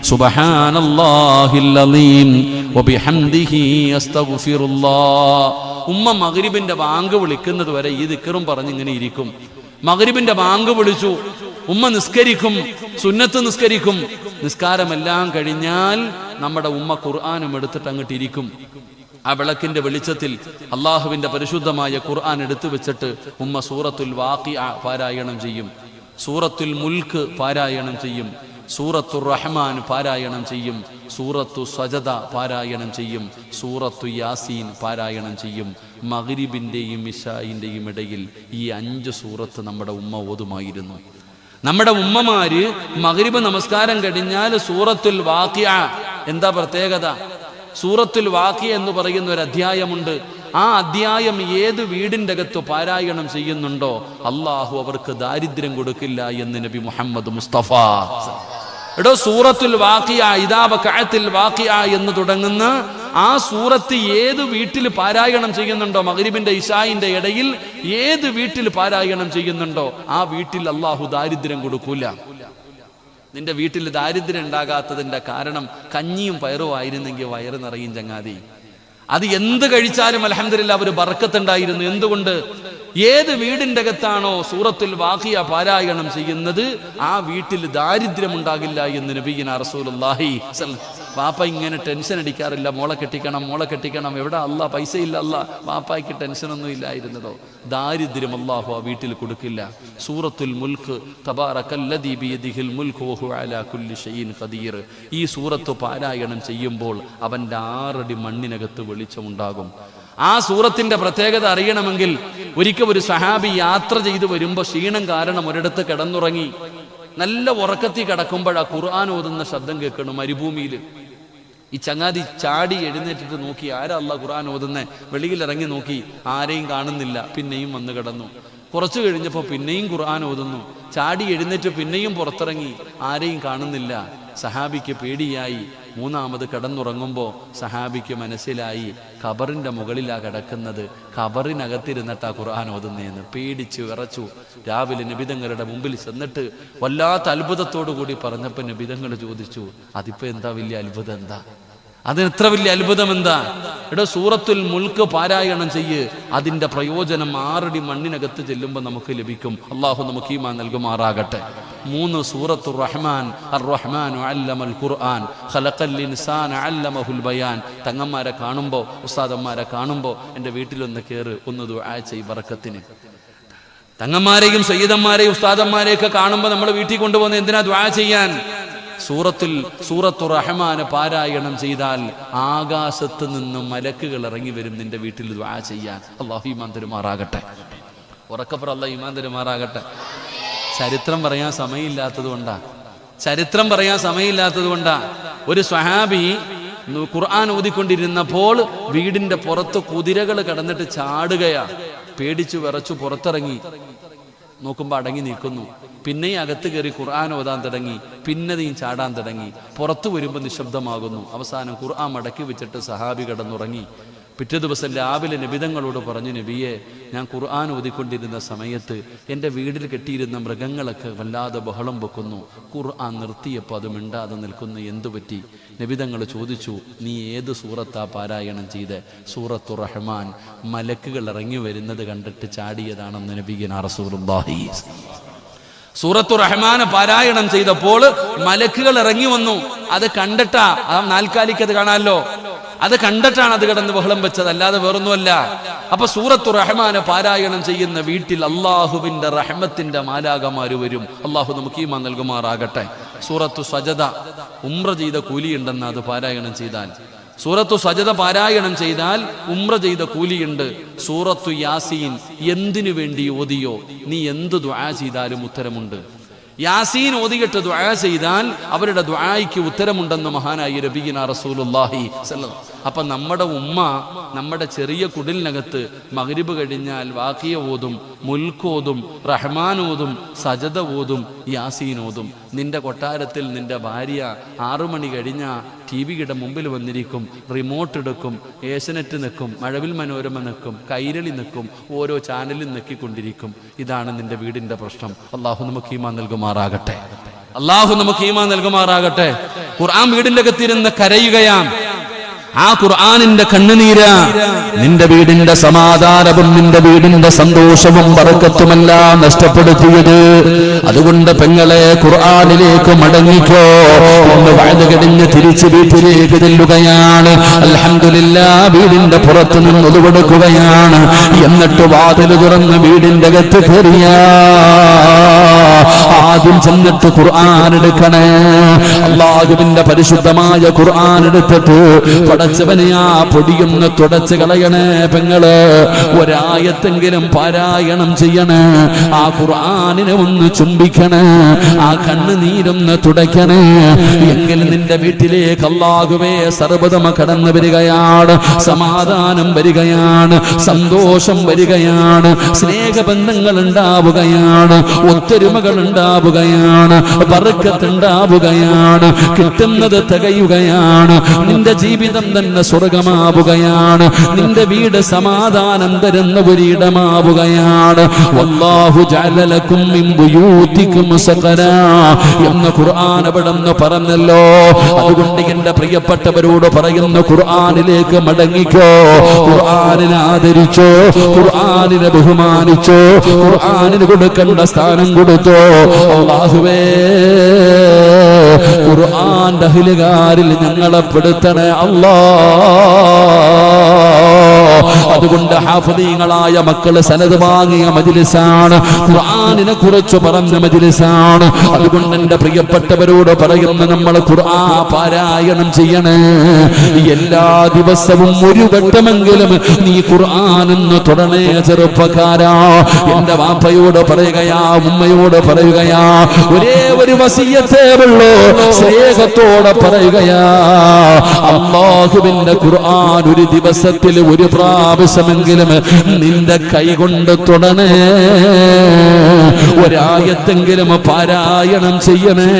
സുബ്ഹാനല്ലാഹിൽ അലീം വബിഹംദിഹി അസ്തഗ്ഫിറുല്ലാഹ്. ഉമ്മ മഗ്‌രിബിന്റെ ബാങ്ക് വിളിക്കുന്നത് വരെ ഈ ദിക്റും പറഞ്ഞിങ്ങനെ ഇരിക്കും. മഗ്‌രിബിന്റെ ബാങ്ക് വിളിച്ചു, ഉമ്മ നിസ്കരിക്കും, സുന്നത്ത് നിസ്കരിക്കും. നിസ്കാരമെല്ലാം കഴിഞ്ഞാൽ നമ്മുടെ ഉമ്മ ഖുർആനും എടുത്തിട്ട് അങ്ങോട്ട് ഇരിക്കും. ആ വിളക്കിന്റെ വെളിച്ചത്തിൽ അള്ളാഹുവിന്റെ പരിശുദ്ധമായ ഖുർആൻ എടുത്തു വെച്ചിട്ട് ഉമ്മ സൂറത്തുൽ വാഖിഅ പാരായണം ചെയ്യും, സൂറത്തുൽ മുൽക്ക് പാരായണം ചെയ്യും, സൂറത്തുർ റഹ്മാൻ പാരായണം ചെയ്യും, സൂറത്തു സജദ പാരായണം ചെയ്യും, സൂറത്തു യാസീൻ പാരായണം ചെയ്യും. മഗ്‌രിബിന്റെയും ഇശാഇന്റെയും ഇടയിൽ ഈ 5 സൂറത്ത് നമ്മുടെ ഉമ്മ ഓതുമായിരുന്നു. നമ്മുടെ ഉമ്മമാര് മഗ്‌രിബ് നമസ്കാരം കഴിഞ്ഞാൽ സൂറത്തുൽ വാഖിഅ, എന്താ പ്രത്യേകത? സൂറത്തുൽ വാഖിഅ എന്ന് പറയുന്ന ഒരു അധ്യായമുണ്ട്. ആ അധ്യായം ഏത് വീടിൻ്റെ അകത്ത് പാരായണം ചെയ്യുന്നുണ്ടോ അള്ളാഹു അവർക്ക് ദാരിദ്ര്യം കൊടുക്കില്ല എന്ന് നബി മുഹമ്മദ് മുസ്തഫ. എടോ സൂറത്തുൽ വാഖിഅ, ഇദാ വഖഅത്തിൽ വാഖിഅ എന്ന് തുടങ്ങുന്ന ആ സൂറത്ത് ഏത് വീട്ടിൽ പാരായണം ചെയ്യുന്നുണ്ടോ, മഗ്‌രിബിന്റെ ഇശാഇന്റെ ഇടയിൽ ഏത് വീട്ടിൽ പാരായണം ചെയ്യുന്നുണ്ടോ ആ വീട്ടിൽ അള്ളാഹു ദാരിദ്ര്യം കൊടുക്കൂല. നിന്റെ വീട്ടിൽ ദാരിദ്ര്യം ഉണ്ടാകാത്തതിന്റെ കാരണം കഞ്ഞിയും പയറും ആയിരുന്നെങ്കിൽ വയറ് നിറയും ചങ്ങാതി. അത് എന്ത് കഴിച്ചാലും അൽഹംദുലില്ലാഹ് ഒരു ബർക്കത്തുണ്ടായിരുന്നു. എന്തുകൊണ്ട്? ഏത് വീടിൻ്റെ അകത്താണോ സൂറത്തുൽ വാഖിഅ പാരായണം ചെയ്യുന്നത് ആ വീട്ടിൽ ദാരിദ്ര്യം ഉണ്ടാകില്ല എന്ന് നബിയിന റസൂലുള്ളാഹി. വാപ്പ ഇങ്ങനെ ടെൻഷൻ അടിക്കാറില്ല, മോളെ കെട്ടിക്കണം. എവിടെ അല്ലാ പൈസ ഇല്ല, അല്ലാ വാപ്പായ്ക്ക് ടെൻഷനൊന്നും ഇല്ലായിരുന്നതോ. ദാരിദ്ര്യം അല്ലാഹു ആ വീട്ടിൽ കൊടുക്കില്ല. സൂറത്തുൽ മുൽക്ക്, തബാറകല്ലദീ ബിയദിഹിൽ മുൽക്ക് വഹുവ അലാ കുല്ലി ഷൈഇൻ ഖദീർ. ഈ സൂറത്ത് പാരായണം ചെയ്യുമ്പോൾ അവൻ്റെ 6 അടി മണ്ണിനകത്ത് വെളിച്ചമുണ്ടാകും. ആ സൂറത്തിന്റെ പ്രത്യേകത അറിയണമെങ്കിൽ ഒരിക്കൽ ഒരു സഹാബി യാത്ര ചെയ്തു വരുമ്പോൾ ക്ഷീണം കാരണം ഒരിടത്ത് കിടന്നുറങ്ങി. നല്ല ഉറക്കത്തിൽ കിടക്കുമ്പോഴാ ഖുർആൻ ഓതുന്ന ശബ്ദം കേൾക്കണം മരുഭൂമിയിൽ. ഈ ചങ്ങാതി ചാടി എഴുന്നേറ്റിട്ട് നോക്കി, ആരാ അല്ലാഹ് ഖുർആൻ ഓതുന്നേ? വെളിയിൽ ഇറങ്ങി നോക്കി, ആരെയും കാണുന്നില്ല. പിന്നെയും വന്ന് കിടന്നു. കുറച്ചു കഴിഞ്ഞപ്പോൾ പിന്നെയും ഖുർആൻ ഓതുന്നു. ചാടി എഴുന്നേറ്റ് പിന്നെയും പുറത്തിറങ്ങി, ആരെയും കാണുന്നില്ല. സഹാബിക്ക് പേടിയായി. 3ാമത് കിടന്നുറങ്ങുമ്പോൾ സഹാബിക്ക് മനസ്സിലായി ഖബറിന്റെ മുകളിലാ കിടക്കുന്നത്, ഖബറിനകത്തിരുന്നിട്ടാ ഖുർആൻ ഓതുന്നേന്ന്. പേടിച്ചു വിറച്ചു. രാവിലെ നബിതങ്ങളുടെ മുമ്പിൽ ചെന്നിട്ട് വല്ലാത്ത അത്ഭുതത്തോടു കൂടി പറഞ്ഞപ്പോൾ നബിതങ്ങൾ ചോദിച്ചു, അതിപ്പോ എന്താ വലിയ അത്ഭുതം? എന്താ അതിന് എത്ര വലിയ അത്ഭുതം? എന്താ? എടോ സൂറത്തുൽ മുൽക്ക് പാരായണം ചെയ്യ്. അതിന്റെ പ്രയോജനം 6 അടി മണ്ണിനകത്ത് ചെല്ലുമ്പോൾ നമുക്ക് ലഭിക്കും. അള്ളാഹു നമുക്ക് ഈമാൻ നൽകുമാറാകട്ടെ. 3 സൂറത്തുർ റഹ്മാൻ, അർ-റഹ്മാനു അല്ലമൽ ഖുർആൻ ഖലഖൽ ഇൻസാന അല്ലമഹുൽ ബയാൻ. തങ്ങന്മാരെ കാണുമ്പോൾ, ഉസ്താദന്മാരെ കാണുമ്പോൾ എൻ്റെ വീട്ടിലൊന്ന് കയറ്, ഒന്ന് ദുആ ചെയ്യ് ബറക്കത്തിന്. തങ്ങന്മാരെയും സയ്യിദന്മാരെയും ഉസ്താദന്മാരെയൊക്കെ കാണുമ്പോൾ നമ്മൾ വീട്ടിൽ കൊണ്ടുപോകുന്നത് എന്തിനാ? ദുആ ചെയ്യാൻ. സൂറത്തുർ റഹ്മാൻ പാരായണം ചെയ്താൽ ആകാശത്ത് നിന്ന് മലക്കുകൾ ഇറങ്ങി വരും നിന്റെ വീട്ടിൽ ദുആ ചെയ്യാൻ. അല്ലാഹു ഈമാൻ തരുമാറാകട്ടെ. ഉറക്കപ്പുറം അല്ലാഹു ഈമാൻ തരുമാറാകട്ടെ. ചരിത്രം പറയാൻ സമയമില്ലാത്തത് കൊണ്ടാ ഒരു സ്വഹാബി ഖുർആൻ ഓതിക്കൊണ്ടിരുന്നപ്പോൾ വീടിന്റെ പുറത്ത് കുതിരകൾ കടന്നിട്ട് ചാടുകയാ. പേടിച്ചു വിറച്ചു പുറത്തിറങ്ങി. നോക്കുമ്പോൾ അടങ്ങി നിൽക്കുന്നു. പിന്നെയും അകത്ത് കയറി ഖുർആൻ ഓതാൻ തുടങ്ങി. പിന്നെ നീ ചാടാൻ തുടങ്ങി. പുറത്തു വരുമ്പോൾ നിശബ്ദമാകുന്നു. അവസാനം ഖുർആൻ മടക്കി വെച്ചിട്ട് സഹാബി കിടന്നുറങ്ങി. പിറ്റേ ദിവസം രാവിലെ നബിതങ്ങളോട് പറഞ്ഞു, നബിയെ, ഞാൻ ഖുർആൻ ഓതിക്കൊണ്ടിരുന്ന സമയത്ത് എൻ്റെ വീട്ടിൽ കെട്ടിയിരുന്ന മൃഗങ്ങളൊക്കെ വല്ലാതെ ബഹളം വെക്കുന്നു. ഖുർആൻ നിർത്തിയപ്പോൾ അത് മിണ്ടാതെ നിൽക്കുന്നു, എന്തുപറ്റി? നബിതങ്ങൾ ചോദിച്ചു, നീ ഏത് സൂറത്താ പാരായണം ചെയ്ത്? സൂറത്തു റഹ്മാൻ. മലക്കുകൾ ഇറങ്ങി വരുന്നത് കണ്ടിട്ട് ചാടിയതാണെന്ന് നബിയുനാ റസൂലുള്ളാഹി. സൂറത്തു റഹ്മാൻ പാരായണം ചെയ്തപ്പോൾ മലക്കുകൾ ഇറങ്ങി വന്നു. അത് കണ്ടിട്ടാ, ആ നാൽക്കാലിക്കത് കാണാമല്ലോ, അത് കണ്ടിട്ടാണ് അത് കിടന്ന് ബഹളം വെച്ചത്, അല്ലാതെ വേറൊന്നുമല്ല. അപ്പൊ സൂറത്തു റഹ്മാൻ പാരായണം ചെയ്യുന്ന വീട്ടിൽ അള്ളാഹുവിന്റെ റഹ്മത്തിന്റെ മാലാകമാര് വരും. അള്ളാഹു നമുക്ക് ഈമാൻ നൽകുമാറാകട്ടെ. സൂറത്തു സജദ, ഉംറ ചെയ്ത കൂലിയുണ്ടെന്ന് അത് പാരായണം ചെയ്താൽ. സൂറത്തു സജദ പാരായണം ചെയ്താൽ ഉംറ ചെയ്ത കൂലിയുണ്ട്. സൂറത്തു യാസീൻ എന്തിനു വേണ്ടി ഓതിയോ നീ എന്ത് ദുആ ചെയ്താലും ഉത്തരമുണ്ട്. യാസീൻ ഓതിയിട്ട് ദുആ ചെയ്താൽ അവരുടെ ദുആയ്ക്ക് ഉത്തരമുണ്ടെന്ന് മഹാനായി നബിയുനാ റസൂലുള്ളാഹി സ്വല്ലല്ലാഹു. അപ്പൊ നമ്മുടെ ഉമ്മ നമ്മുടെ ചെറിയ കുടിലിനകത്ത് മഗ്രിബ് കഴിഞ്ഞാൽ വാഖിയ ഓതും, മുൽക്ക് ഓതും, റഹ്മാൻ ഓതും, സജദ ഓതും, യാസീൻ ഓതും. നിന്റെ കൊട്ടാരത്തിൽ നിന്റെ ഭാര്യ 6 മണി കഴിഞ്ഞാൽ TV-യുടെ മുമ്പിൽ വന്നിരിക്കും, റിമോട്ട് എടുക്കും, ഏഷ്യനെറ്റ് നിൽക്കും, മഴവിൽ മനോരമ നിൽക്കും, കൈരളി നിൽക്കും, ഓരോ ചാനലും നിൽക്കിക്കൊണ്ടിരിക്കും. ഇതാണ് നിന്റെ വീടിന്റെ പ്രശ്നം. അള്ളാഹു നമുക്ക് ഈമാൻ നൽകുമാറാകട്ടെ. അള്ളാഹു നമുക്ക് ഈമാൻ നൽകുമാറാകട്ടെ. ഖുർആൻ വീടിന്റെ അകത്തിരുന്ന് കരയുകയാണ്. ആ ഖുർആനിന്റെ കണ്ണുനീര് നിന്റെ വീടിന്റെ സമാധാനവും നിന്റെ വീടിന്റെ സന്തോഷവും ബറക്കത്തുമെല്ലാം നഷ്ടപ്പെടുത്തിയത്. അതുകൊണ്ട് പെങ്ങളെ, ഖുർആനിലേക്ക് മടങ്ങിക്കോ. ഒന്ന് വഅദ് കഴിഞ്ഞ് തിരിച്ച് വീട്ടിലേക്ക് ചെല്ലുകയാണ്. അൽഹംദുലില്ലാഹ്, വീടിന്റെ പുറത്തു നിന്ന് ഒതുവെടുക്കുകയാണ്. എന്നിട്ട് വാതിൽ തുറന്ന് വീടിന്റെ അകത്ത് കയറിയ ആദ്യം ചെന്നിട്ട് ഖുർആൻ എടുക്കണേ. അല്ലാഹുവിന്റെ പരിശുദ്ധമായ ഖുർആൻ എടുത്തിട്ട് പടച്ചവനെ ആ പൊടിയൊന്ന് തുടച്ച് കളയണേ പെങ്ങള്. ഒരായത്തെങ്കിലും പാരായണം ചെയ്യണേ. ആ ഖുർആനിനെ ഒന്ന് ചുംബിക്കണേ. ആ കണ്ണുനീരൊന്ന് തുടയ്ക്കണേ. എങ്കിൽ നിന്റെ വീട്ടിലേക്ക് അല്ലാഹുവേ സർവ്വതമ കടന്നു വരികയാണ്. സമാധാനം വരികയാണ്, സന്തോഷം വരികയാണ്, സ്നേഹബന്ധങ്ങൾ ഉണ്ടാവുകയാണ്, ഒത്തൊരുമകൾ ഉണ്ടാവുകയാണ്, ബർക്കത്ത് ഉണ്ടാവുകയാണ്, കിട്ടുന്നത് തികയുകയാണ്. നിന്റെ ജീവിതം തന്നെ സ്വർഗമാവുകയാണ്. നിന്റെ വീട് സമാധാനം തരുന്ന ഒരിടമാവുകയാണ്. വല്ലാഹു ജഅല ലക്കും മിൻ ബുയൂതികും സഖനാ എന്ന് ഖുർആൻ അവിടുന്ന് പറഞ്ഞല്ലോ. അതുകൊണ്ട് എന്റെ പ്രിയപ്പെട്ടവരോട് പറയുന്ന, ഖുർആനിലേക്ക് മടങ്ങിക്കോ. ഖുർആനിനെ ആദരിച്ചോ, ഖുർആനിനെ ബഹുമാനിച്ചോ, ഖുർആനിന് കൊടുക്കേണ്ട സ്ഥാനം കൊടുത്തോ. അല്ലാഹുവേ, ഖുർആന്റെ അഹ്ലുകാരിൽ ഞങ്ങളെ പെടുത്തണേ അല്ലാഹ്. അതുകൊണ്ട് ഹാഫിദീങ്ങളായ മക്കള് സനദ് വാങ്ങിയ മജ്ലിസാണ്, ഖുർആനിനെ കുറിച്ച് പറഞ്ഞ മജ്ലിസാണ്. അതുകൊണ്ട് എന്റെ പ്രിയപ്പെട്ടവരോട് പറയുന്ന, നമ്മൾ ഖുർആൻ പാരായണം ചെയ്യണേ. എല്ലാ ദിവസവും ഒരു വട്ടമെങ്കിലും നീ ഖുർആനെന്ന് തൊടണേ ചെറുപ്പക്കാരാ. എന്റെ വാപ്പയോട് പറയുകയാ, ഉമ്മയോട് പറയുകയാ, ഒരേ ഒരു വസിയത്തേ ഉള്ളൂ, സ്നേഹത്തോടെ പറയുകയാ. അല്ലാഹുവിന്റെ ഖുർആൻ ഒരു ദിവസത്തിൽ ഒരു പ്രാവശ്യമെങ്കിലും നിന്റെ കൈ കൊണ്ട് തൊടണേ. ഒരായത്തെങ്കിലും പാരായണം ചെയ്യണേ.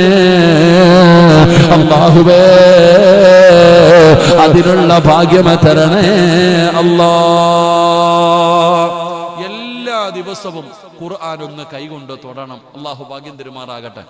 അല്ലാഹുവേ, അതിനുള്ള ഭാഗ്യം തരണേ അല്ലാഹ്. എല്ലാ ദിവസവും ഖുർആൻ ഒന്ന് കൈകൊണ്ട് തൊടണം. അല്ലാഹു ഭാഗ്യം തരുമാറാകട്ടെ.